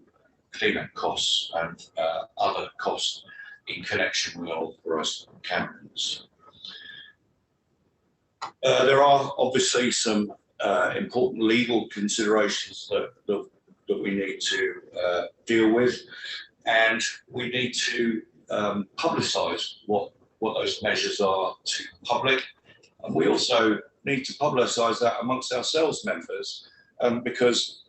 clean-up costs and other costs in connection with authorised encampments. There are obviously some important legal considerations that we need to deal with, and we need to publicise what those measures are to the public, and we also need to publicise that amongst ourselves members, because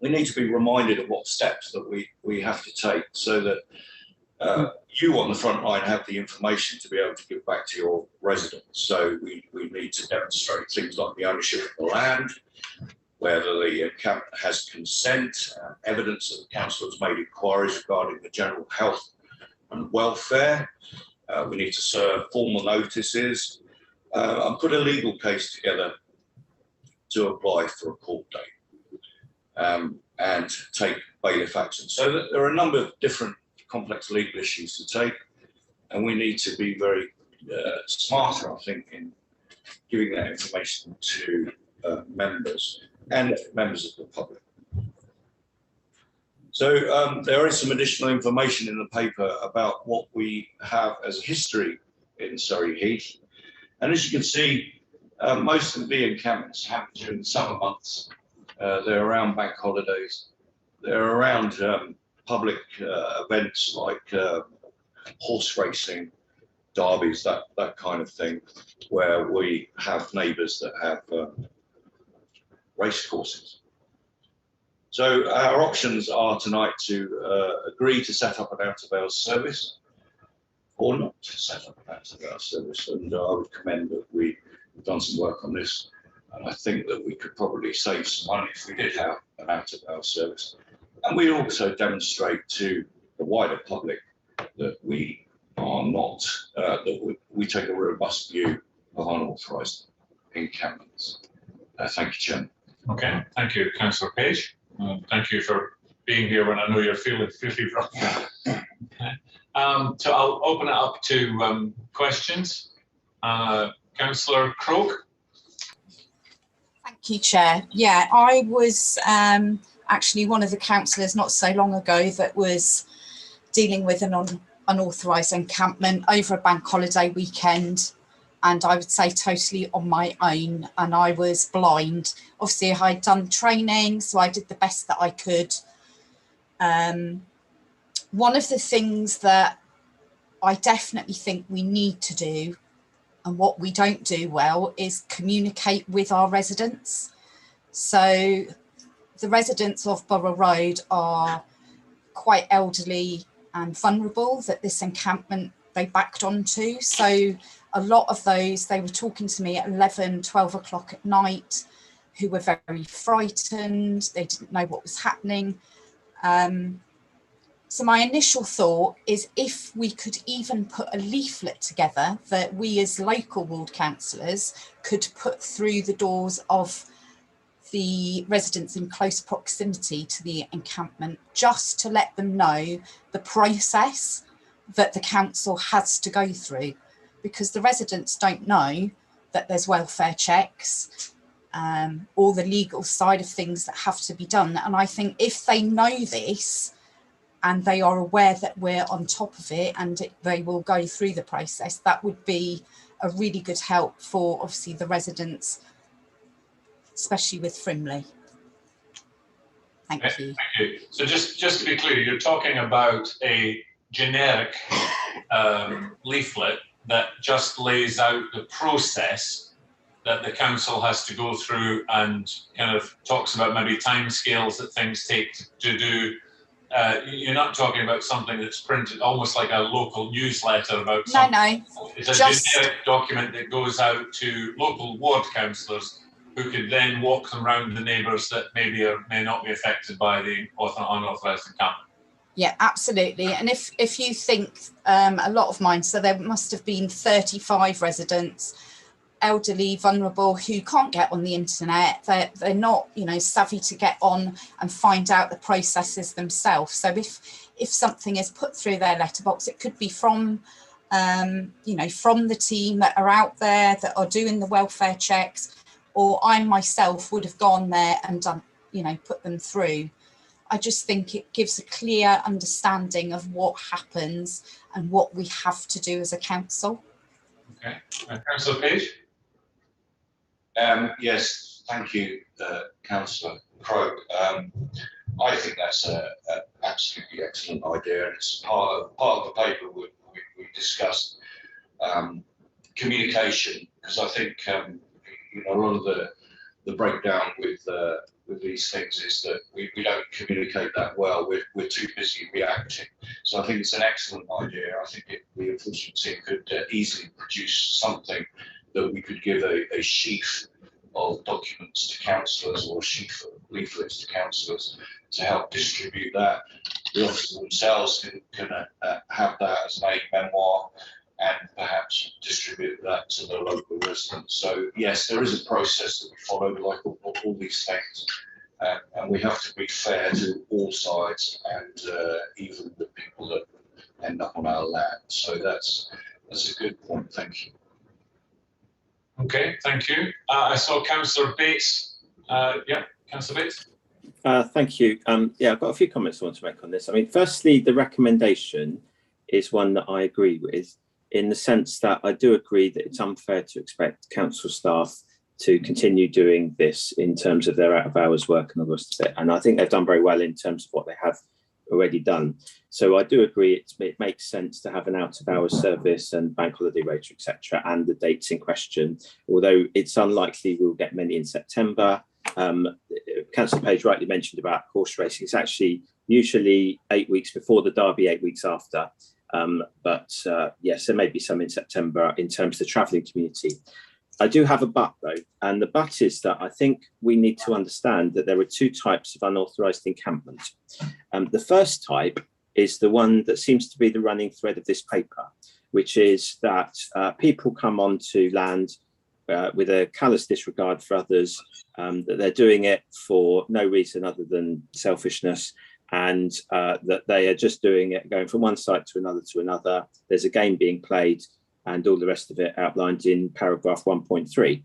we need to be reminded of what steps that we have to take, so that you on the front line have the information to be able to give back to your residents. So we need to demonstrate things like the ownership of the land, whether the encampment has consent, evidence that the council has made inquiries regarding the general health and welfare. We need to serve formal notices and put a legal case together to apply for a court date and take bailiff action. So that there are a number of different complex legal issues to take, and we need to be very smarter, I think, in giving that information to members and members of the public. So there is some additional information in the paper about what we have as a history in Surrey Heath. And as you can see, most of the encampments happen during the summer months. They're around bank holidays. They're around public events like horse racing, derbies, that kind of thing, where we have neighbours that have race courses. So our options are tonight to agree to set up an out-of-hours service or not to set up an out-of-hours service. And I would commend that we've done some work on this. And I think that we could probably save some money if we did have an out-of-hours service. And we also demonstrate to the wider public that we are not, that we take a robust view of unauthorised encampments. Thank you, Chairman. Okay, thank you, Councillor Page. Thank you for being here when I know you're feeling rough. So I'll open it up to questions. Councillor Croke. Thank you, Chair. Yeah, I was actually one of the councillors not so long ago that was dealing with an unauthorised encampment over a bank holiday weekend, and I would say totally on my own, and I was blind. Obviously, I'd done training, so I did the best that I could. One of the things that I definitely think we need to do, and what we don't do well, is communicate with our residents. So the residents of Borough Road are quite elderly and vulnerable that this encampment they backed onto. So a lot of those, they were talking to me at 11, 12 o'clock at night, who were very frightened. They didn't know what was happening. So my initial thought is if we could even put a leaflet together that we as local ward councillors could put through the doors of the residents in close proximity to the encampment, just to let them know the process that the council has to go through, because the residents don't know that there's welfare checks, or the legal side of things that have to be done. And I think if they know this and they are aware that we're on top of it and they will go through the process, that would be a really good help for obviously the residents, especially with Frimley. Thank you. Thank you. So just to be clear, you're talking about a generic leaflet that just lays out the process that the council has to go through and kind of talks about maybe timescales that things take to do. You're not talking about something that's printed almost like a local newsletter about something. No, it's a generic document that goes out to local ward councillors who could then walk them around the neighbours that maybe or may not be affected by the unauthorised encampment. Yeah, absolutely. And if you think a lot of mine, so there must have been 35 residents, elderly, vulnerable, who can't get on the internet. They're not, savvy to get on and find out the processes themselves. So if something is put through their letterbox, it could be from, from the team that are out there that are doing the welfare checks, or I myself would have gone there and done, put them through. I just think it gives a clear understanding of what happens and what we have to do as a council. Okay, Councillor Page. Yes, thank you, Councillor Croke. I think that's an absolutely excellent idea, and it's part of the paper we discussed communication, because I think a lot of the breakdown with these things is that we don't communicate that well. We're too busy reacting. So I think it's an excellent idea. I think the enforcement team could easily produce something that we could give a sheaf of documents to councillors, or a sheaf of leaflets to councillors to help distribute that. The officers themselves can have that as an aid memoir and perhaps distribute that to the local residents. So yes, there is a process that we follow, like all these things, and we have to be fair to all sides, and even the people that end up on our land. So that's a good point. Thank you. Okay, thank you. I saw Councillor Bates. Yeah, Councillor Bates. Thank you. Yeah, I've got a few comments I want to make on this. I mean, firstly, the recommendation is one that I agree with, in the sense that I do agree that it's unfair to expect council staff to continue doing this in terms of their out of hours work and all the rest of it. And I think they've done very well in terms of what they have already done. So I do agree it makes sense to have an out of hours service and bank holiday rota, etc., and the dates in question, although it's unlikely we'll get many in September. Councillor Page rightly mentioned about horse racing. It's actually usually 8 weeks before the Derby, 8 weeks after. But yes, there may be some in September in terms of the travelling community. I do have a but though, and the but is that I think we need to understand that there are two types of unauthorised encampment. The first type is the one that seems to be the running thread of this paper, which is that people come onto land with a callous disregard for others, that they're doing it for no reason other than selfishness, and that they are just doing it, going from one site to another. There's a game being played, and all the rest of it outlined in paragraph 1.3.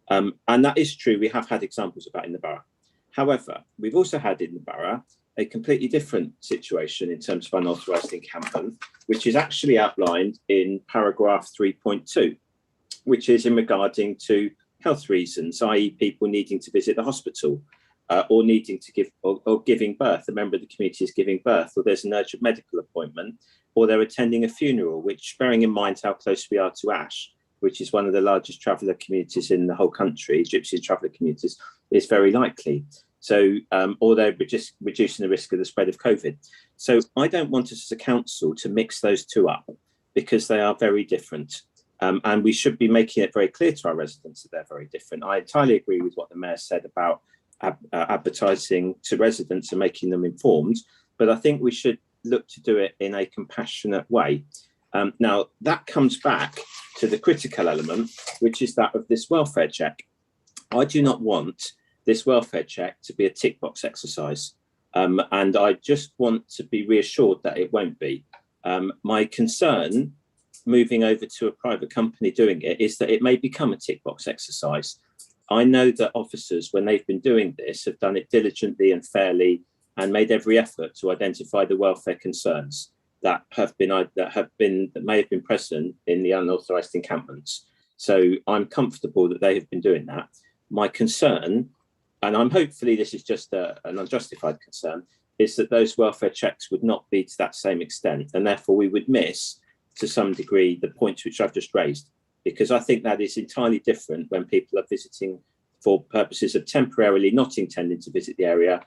And that is true. We have had examples of that in the borough. However, we've also had in the borough a completely different situation in terms of unauthorised encampment, which is actually outlined in paragraph 3.2, which is in regarding to health reasons, i.e. people needing to visit the hospital, or needing to give, or giving birth. A member of the community is giving birth, or there's an urgent medical appointment, or they're attending a funeral, which, bearing in mind how close we are to Ash, which is one of the largest traveller communities in the whole country, gypsy traveller communities, is very likely. So, or they're just reducing the risk of the spread of COVID. So I don't want us as a council to mix those two up, because they are very different. And we should be making it very clear to our residents that they're very different. I entirely agree with what the Mayor said about advertising to residents and making them informed, but I think we should look to do it in a compassionate way. Now, that comes back to the critical element, which is that of this welfare check. I do not want this welfare check to be a tick box exercise, and I just want to be reassured that it won't be. My concern moving over to a private company doing it is that it may become a tick box exercise. I know that officers, when they've been doing this, have done it diligently and fairly and made every effort to identify the welfare concerns that may have been present in the unauthorised encampments. So I'm comfortable that they have been doing that. My concern, and I'm hopefully this is just an unjustified concern, is that those welfare checks would not be to that same extent, and therefore we would miss, to some degree, the points which I've just raised. because I think that is entirely different when people are visiting for purposes of temporarily not intending to visit the area,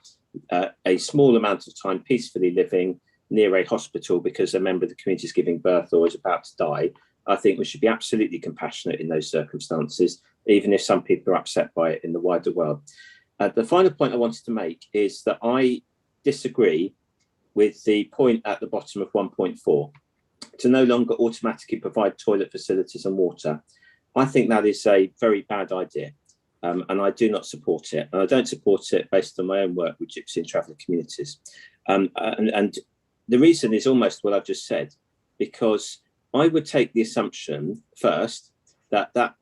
a small amount of time peacefully living near a hospital because a member of the community is giving birth or is about to die. I think we should be absolutely compassionate in those circumstances, even if some people are upset by it in the wider world. The final point I wanted to make is that I disagree with the point at the bottom of 1.4 to no longer automatically provide toilet facilities and water. I think that is a very bad idea, and I do not support it. And I don't support it based on my own work with Gypsy and Traveller communities. And the reason is almost what I've just said, because I would take the assumption first that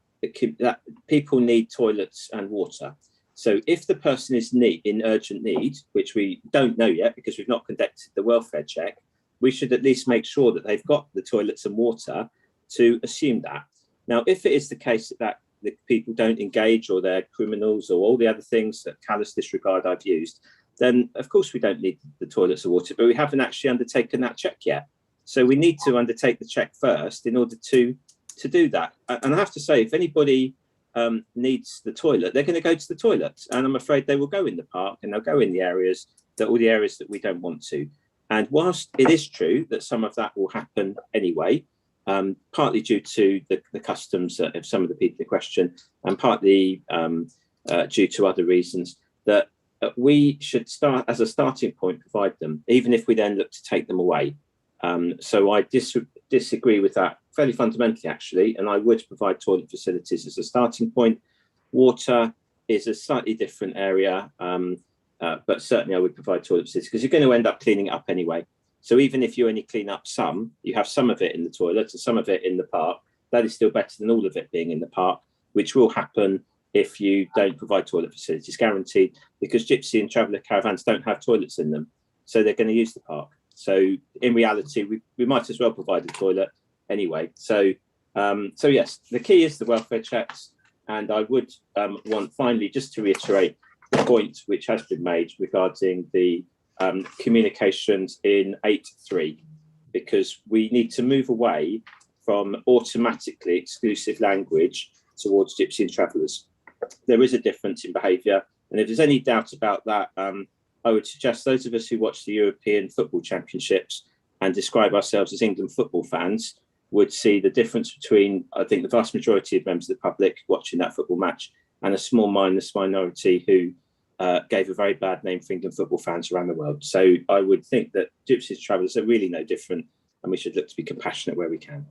people need toilets and water. So if the person is in urgent need, which we don't know yet because we've not conducted the welfare check, we should at least make sure that they've got the toilets and water to assume that. Now, if it is the case that the people don't engage or they're criminals or all the other things that callous disregard I've used, then of course we don't need the toilets or water, but we haven't actually undertaken that check yet. So we need to undertake the check first in order to do that. And I have to say, if anybody needs the toilet, they're going to go to the toilet, and I'm afraid they will go in the park and they'll go in all the areas that we don't want to. And whilst it is true that some of that will happen anyway, partly due to the customs of some of the people in question, and partly due to other reasons, that we should start as a starting point, provide them, even if we then look to take them away. So I disagree with that fairly fundamentally, actually, and I would provide toilet facilities as a starting point. Water is a slightly different area, but certainly I would provide toilet facilities because you're going to end up cleaning it up anyway. So even if you only clean up some, you have some of it in the toilet and some of it in the park, that is still better than all of it being in the park, which will happen if you don't provide toilet facilities, guaranteed, because Gypsy and Traveller caravans don't have toilets in them, so they're going to use the park. So in reality, we might as well provide a toilet anyway. So yes, the key is the welfare checks, and I would want finally just to reiterate the point which has been made regarding the communications in 8.3, because we need to move away from automatically exclusive language towards Gypsy and Travellers. There is a difference in behaviour, and if there's any doubt about that, I would suggest those of us who watch the European Football Championships and describe ourselves as England football fans would see the difference between, I think, the vast majority of members of the public watching that football match and a small mindless minority who gave a very bad name for England football fans around the world. So I would think that Gypsies and Travellers are really no different, and we should look to be compassionate where we can.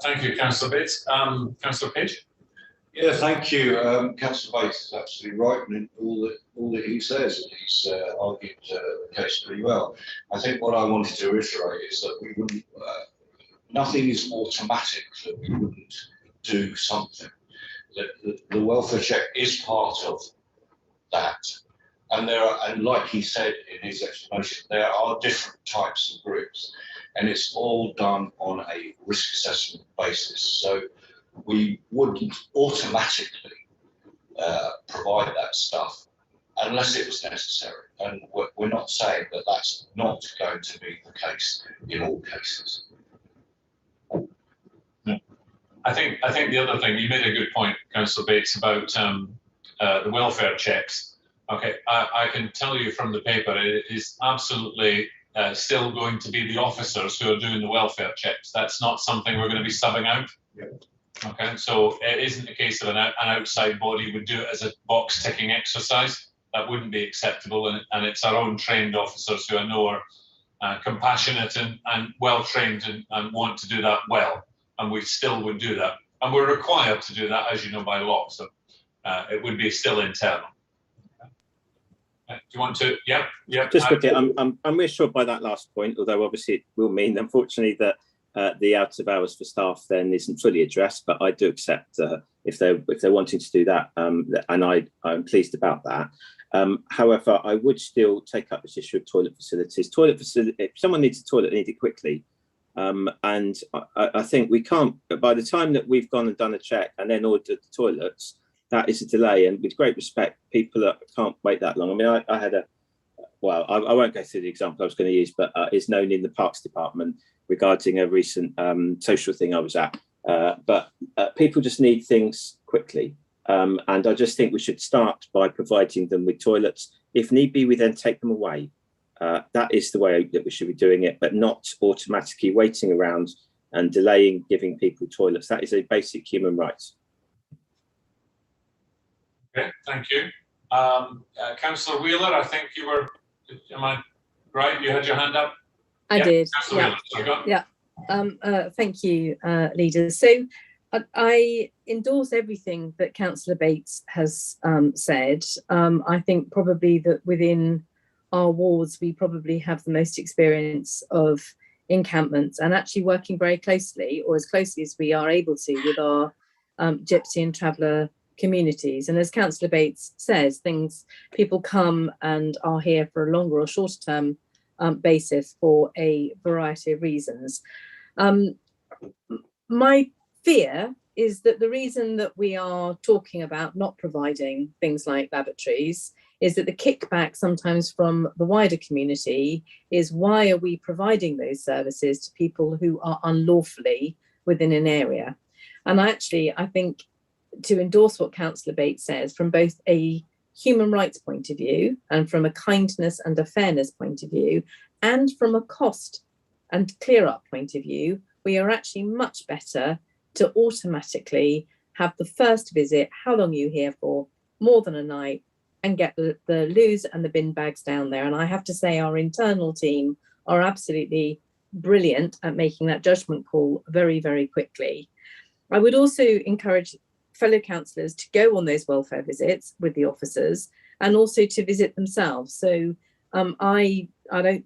Thank you, Councillor Bates. Councillor Page? Yeah, thank you. Councillor Bates is absolutely right in all that he says, and he's argued the case pretty well. I think what I wanted to reiterate is that we wouldn't, nothing is automatic that we wouldn't do something. The welfare check is part of that, and like he said in his explanation, there are different types of groups, and it's all done on a risk assessment basis. So we wouldn't automatically provide that stuff unless it was necessary, and we're not saying that that's not going to be the case in all cases. I think the other thing, you made a good point, Councillor Bates, about the welfare checks. Okay, I can tell you from the paper, it is absolutely still going to be the officers who are doing the welfare checks. That's not something we're going to be subbing out. Yep. Okay, so it isn't a case of an outside body would do it as a box ticking exercise. That wouldn't be acceptable, and it's our own trained officers who I know are compassionate and well trained and want to do that well. And we still would do that, and we're required to do that, as you know, by law. So it would be still internal. Do you want to? Yeah. Just quickly, I'm reassured by that last point, although obviously it will mean, unfortunately, that the out of hours for staff then isn't fully addressed. But I do accept if they're wanting to do that, and I'm pleased about that. However, I would still take up this issue of toilet facilities. If someone needs a toilet, they need it quickly. And I think we can't, by the time that we've gone and done a check and then ordered the toilets, that is a delay. And with great respect, people can't wait that long. I mean, I had well, I won't go through the example I was going to use, but is known in the Parks Department regarding a recent social thing I was at. But people just need things quickly. And I just think we should start by providing them with toilets. If need be, we then take them away. That is the way that we should be doing it, but not automatically waiting around and delaying giving people toilets. That is a basic human right. Okay, thank you. Councillor Wheeler, I think you were, am I right? You had your hand up? I did. Councillor Wheeler, sorry, go on. Yeah. Thank you, leaders. So I endorse everything that Councillor Bates has said. I think probably that within our wards, we probably have the most experience of encampments and actually working very closely, or as closely as we are able to, with our gypsy and traveller communities. And as Councillor Bates says, people come and are here for a longer or shorter term basis for a variety of reasons. My fear is that the reason that we are talking about not providing things like lavatories is that the kickback sometimes from the wider community is, why are we providing those services to people who are unlawfully within an area? And I think, to endorse what Councillor Bates says, from both a human rights point of view and from a kindness and a fairness point of view, and from a cost and clear up point of view, we are actually much better to automatically have the first visit, how long are you here for, more than a night, and get the loos and the bin bags down there. And I have to say our internal team are absolutely brilliant at making that judgment call very, very quickly. I would also encourage fellow councillors to go on those welfare visits with the officers and also to visit themselves. So I don't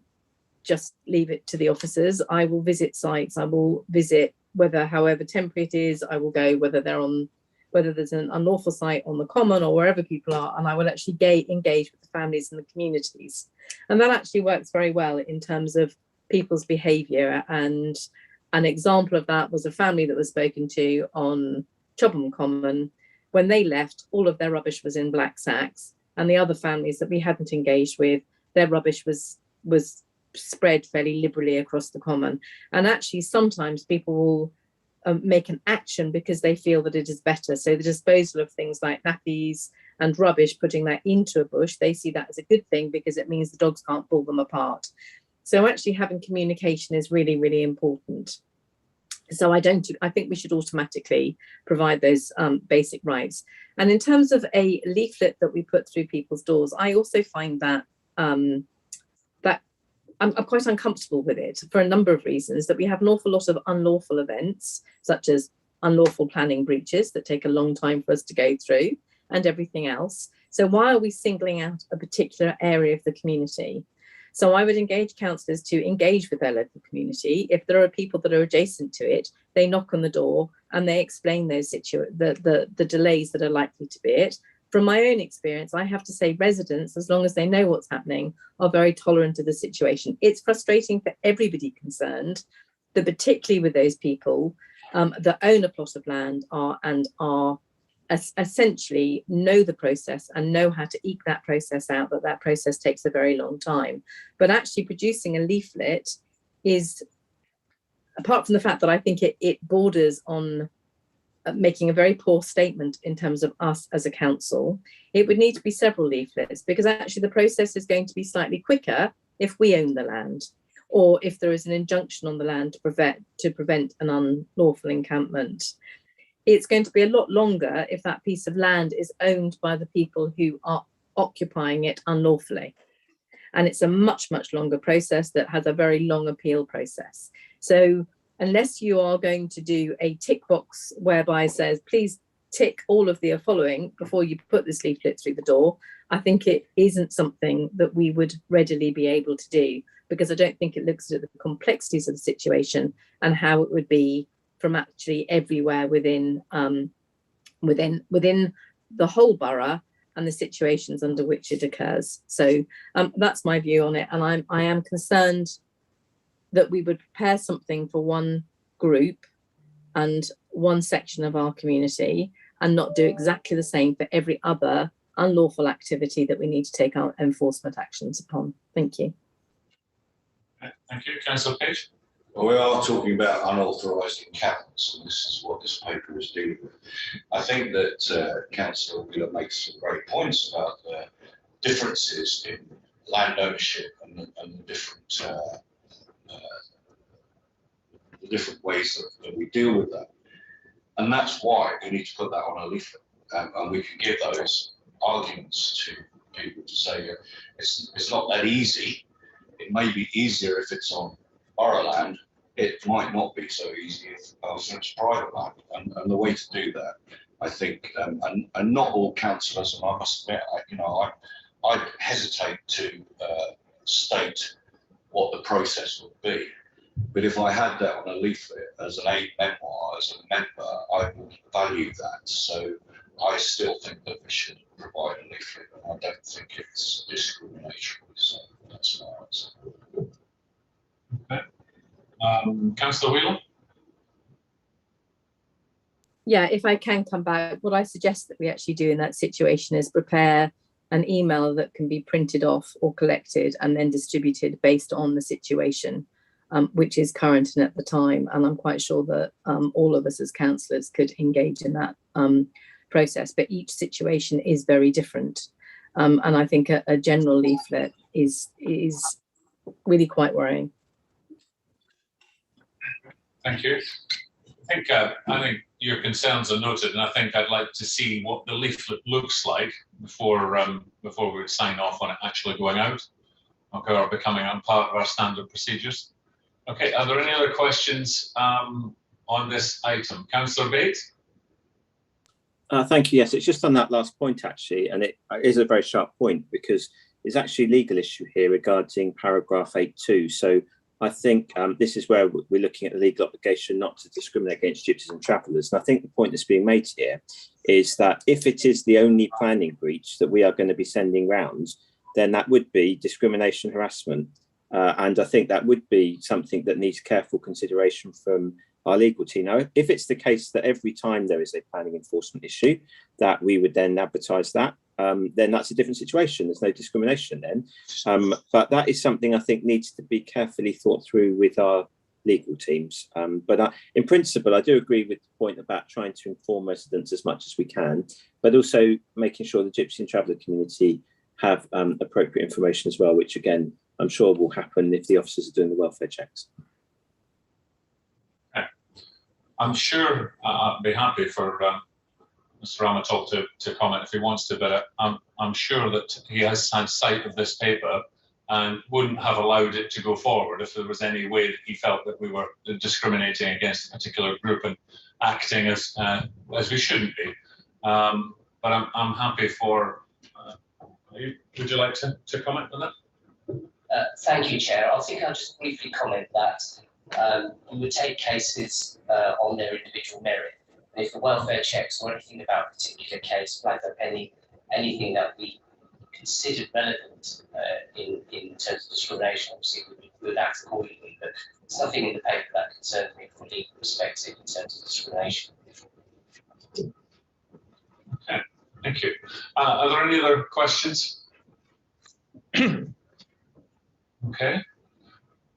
just leave it to the officers. I will visit sites. I will visit, however temporary it is. I will go whether there's an unlawful site on the common or wherever people are, and I will actually engage with the families and the communities. And that actually works very well in terms of people's behaviour. And an example of that was a family that was spoken to on Chobham Common. When they left, all of their rubbish was in black sacks, and the other families that we hadn't engaged with, their rubbish was spread fairly liberally across the common. And actually sometimes people will make an action because they feel that it is better. So the disposal of things like nappies and rubbish, putting that into a bush, they see that as a good thing because it means the dogs can't pull them apart. So actually having communication is really, really important. So I think we should automatically provide those basic rights. And in terms of a leaflet that we put through people's doors, I also find that I'm quite uncomfortable with it for a number of reasons, that we have an awful lot of unlawful events, such as unlawful planning breaches that take a long time for us to go through and everything else. So why are we singling out a particular area of the community? So I would engage councillors to engage with their local community. If there are people that are adjacent to it, they knock on the door and they explain those the delays that are likely to be it. From my own experience, I have to say residents, as long as they know what's happening, are very tolerant of the situation. It's frustrating for everybody concerned, but particularly with those people that own a plot of land are essentially know the process and know how to eke that process out, that process takes a very long time. But actually producing a leaflet is, apart from the fact that I think it borders on making a very poor statement in terms of us as a council, it would need to be several leaflets, because actually the process is going to be slightly quicker if we own the land, or if there is an injunction on the land to prevent an unlawful encampment. It's going to be a lot longer if that piece of land is owned by the people who are occupying it unlawfully. And it's a much, much longer process that has a very long appeal process. So unless you are going to do a tick box whereby it says, please tick all of the following before you put this leaflet through the door, I think it isn't something that we would readily be able to do, because I don't think it looks at the complexities of the situation and how it would be from actually everywhere within the whole borough and the situations under which it occurs. So that's my view on it. And I am concerned that we would prepare something for one group and one section of our community and not do exactly the same for every other unlawful activity that we need to take our enforcement actions upon. Thank you. Thank you. Councillor Page. Well, we are talking about unauthorised encampments, and this is what this paper is dealing with. I think that Councillor Wheeler makes some great points about the differences in land ownership and the different ways that we deal with that. And that's why we need to put that on a leaflet, and we can give those arguments to people to say it's not that easy. It may be easier if it's on borough land. It might not be so easy if it's private land. And the way to do that, I think, and not all councillors, and I must admit, I'd hesitate to state what the process would be. But if I had that on a leaflet as an aid memoir, as a member, I would value that. So I still think that we should provide a leaflet, and I don't think it's discriminatory. So that's my answer. Okay. Councillor Whelan. Yeah, if I can come back, what I suggest that we actually do in that situation is prepare an email that can be printed off or collected and then distributed based on the situation, which is current and at the time. And I'm quite sure that all of us as councillors could engage in that process, but each situation is very different. And I think a general leaflet is really quite worrying. Thank you. I think your concerns are noted, and I think I'd like to see what the leaflet looks like before we sign off on it actually going out, okay, or becoming a part of our standard procedures. Okay, are there any other questions on this item? Councillor Bates. Thank you. Yes, it's just on that last point actually, and it is a very sharp point because there's actually a legal issue here regarding paragraph 8.2. So I think this is where we're looking at the legal obligation not to discriminate against gypsies and travellers. And I think the point that's being made here is that if it is the only planning breach that we are going to be sending round, then that would be discrimination harassment. And I think that would be something that needs careful consideration from our legal team. Now, if it's the case that every time there is a planning enforcement issue that we would then advertise that, then that's a different situation. There's no discrimination then. But that is something I think needs to be carefully thought through with our legal teams. But in principle, I do agree with the point about trying to inform residents as much as we can, but also making sure the gypsy and traveller community have appropriate information as well, which again, I'm sure will happen if the officers are doing the welfare checks. Okay. I'm sure I'd be happy for Mr. Ramatal to comment if he wants to, but I'm sure that he has had sight of this paper and wouldn't have allowed it to go forward if there was any way that he felt that we were discriminating against a particular group and acting as we shouldn't be. But I'm happy for. Would you like to comment on that? Thank you, Chair. I think I'll just briefly comment that we would take cases on their individual merit. And if the welfare checks or anything about a particular case flagged up anything that we considered relevant in terms of discrimination, obviously we would act accordingly. But there's nothing in the paper that concerns me from a legal perspective in terms of discrimination. Okay, thank you. Are there any other questions? Okay,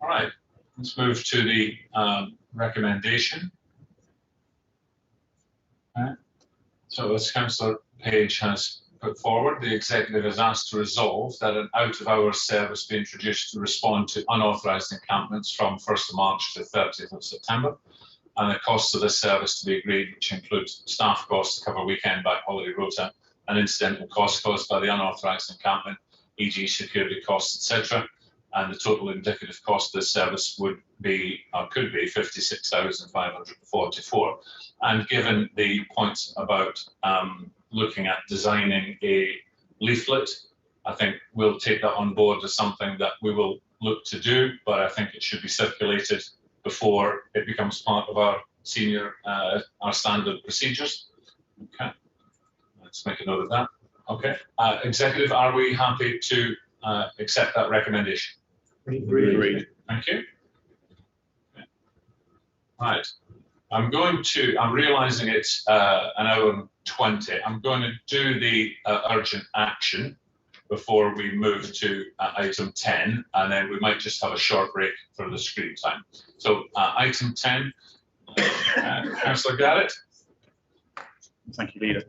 all right, let's move to the recommendation. Okay. So as Councillor Page has put forward, the executive is asked to resolve that an out-of-hours service be introduced to respond to unauthorised encampments from 1st of March to 30th of September, and the costs of this service to be agreed, which include staff costs to cover weekend, bank holiday rota, and incidental costs caused by the unauthorised encampment, e.g. security costs, etc. And the total indicative cost of this service would be, or could be, 56,544. And given the points about looking at designing a leaflet, I think we'll take that on board as something that we will look to do, but I think it should be circulated before it becomes part of our our standard procedures. Okay, let's make a note of that. Okay, executive, are we happy to accept that recommendation? Agreed. Thank you. Okay. Right. I'm realizing it's an hour and 20. I'm going to do the urgent action before we move to item 10, and then we might just have a short break for the screen time. So item 10, Councillor Garrett. Thank you, Leader.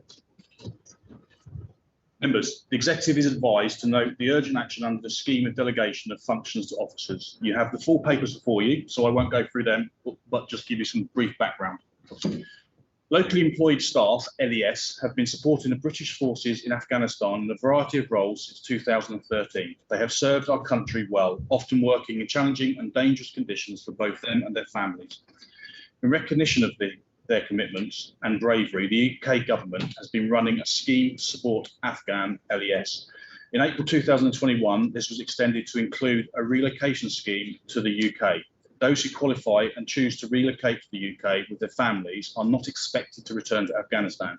Members, the Executive is advised to note the urgent action under the scheme of delegation of functions to officers. You have the full papers before you, so I won't go through them, but just give you some brief background. Locally employed staff, LES, have been supporting the British forces in Afghanistan in a variety of roles since 2013. They have served our country well, often working in challenging and dangerous conditions for both them and their families. In recognition of their commitments and bravery, the UK government has been running a scheme to support Afghan LES. In April 2021, this was extended to include a relocation scheme to the UK. Those who qualify and choose to relocate to the UK with their families are not expected to return to Afghanistan.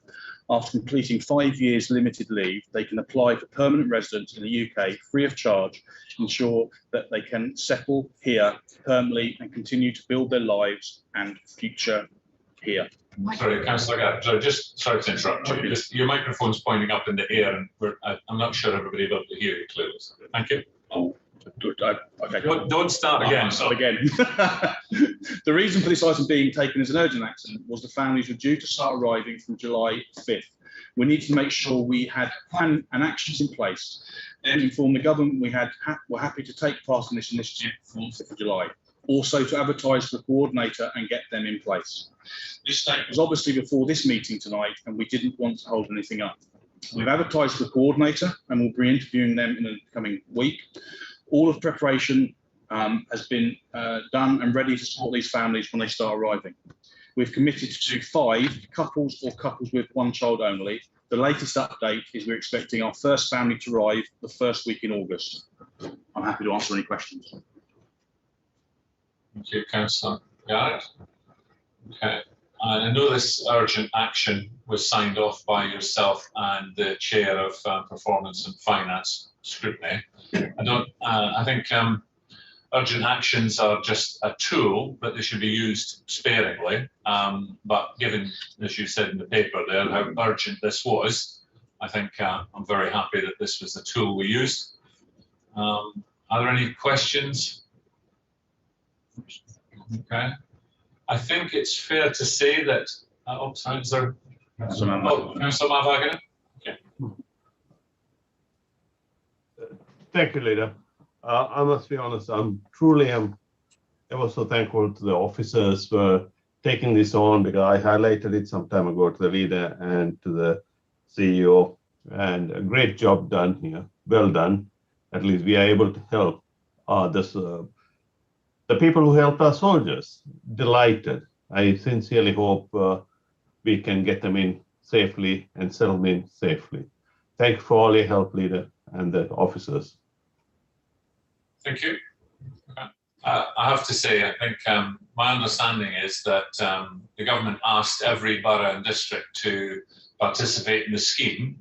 After completing 5 years limited leave, they can apply for permanent residence in the UK free of charge to ensure that they can settle here permanently and continue to build their lives and future here. Sorry, Councillor Garrett, sorry to interrupt you. Just, your microphone's pointing up in the air, and I'm not sure everybody will be able to hear you clearly. So thank you. Okay. Don't start again. Start again. The reason for this item being taken as an urgent action was the families were due to start arriving from July 5th. We need to make sure we had plan and actions in place and inform the government we're happy to take part in this initiative from 5th of July. Also to advertise for the coordinator and get them in place. This statement was obviously before this meeting tonight, and we didn't want to hold anything up. We've advertised for the coordinator and we'll be interviewing them in the coming week. All of preparation has been done and ready to support these families when they start arriving. We've committed to 5 couples or couples with 1 child only. The latest update is we're expecting our first family to arrive the first week in August. I'm happy to answer any questions. Thank you, Councillor Garrett. Okay, I know this urgent action was signed off by yourself and the Chair of Performance and Finance Scrutiny. I think urgent actions are just a tool, but they should be used sparingly. But given, as you said in the paper there, how urgent this was, I think I'm very happy that this was the tool we used. Are there any questions? Okay. I think it's fair to say that. Oh, sorry, is there? Councillor Matt. Okay. Thank you, Leader. I must be honest, I'm ever so thankful to the officers for taking this on, because I highlighted it some time ago to the Leader and to the CEO, and a great job done here. Well done. At least we are able to help the people who helped our soldiers. Delighted. I sincerely hope we can get them in safely and settle them in safely. Thank you for all your help, Leader, and the officers. Thank you. I have to say, I think my understanding is that the government asked every borough and district to participate in the scheme,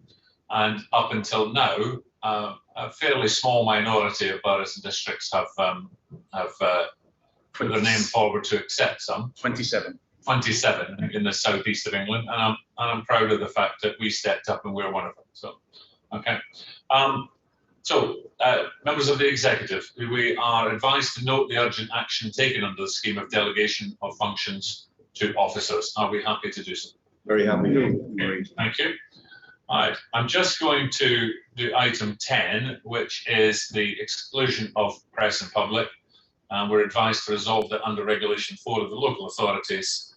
and up until now, a fairly small minority of boroughs and districts have put their name forward to accept some. 27 in the southeast of England, and I'm proud of the fact that we stepped up and we're one of them. So, okay. Members of the Executive, we are advised to note the urgent action taken under the scheme of delegation of functions to officers. Are we happy to do so? Very happy. Okay, thank you. All right, I'm just going to do item 10, which is the exclusion of press and public. We're advised to resolve that under Regulation 4 of the Local Authorities,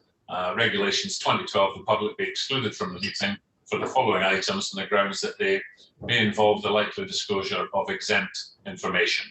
Regulations 2012, the public be excluded from the meeting for the following items on the grounds that they may involve the likely disclosure of exempt information.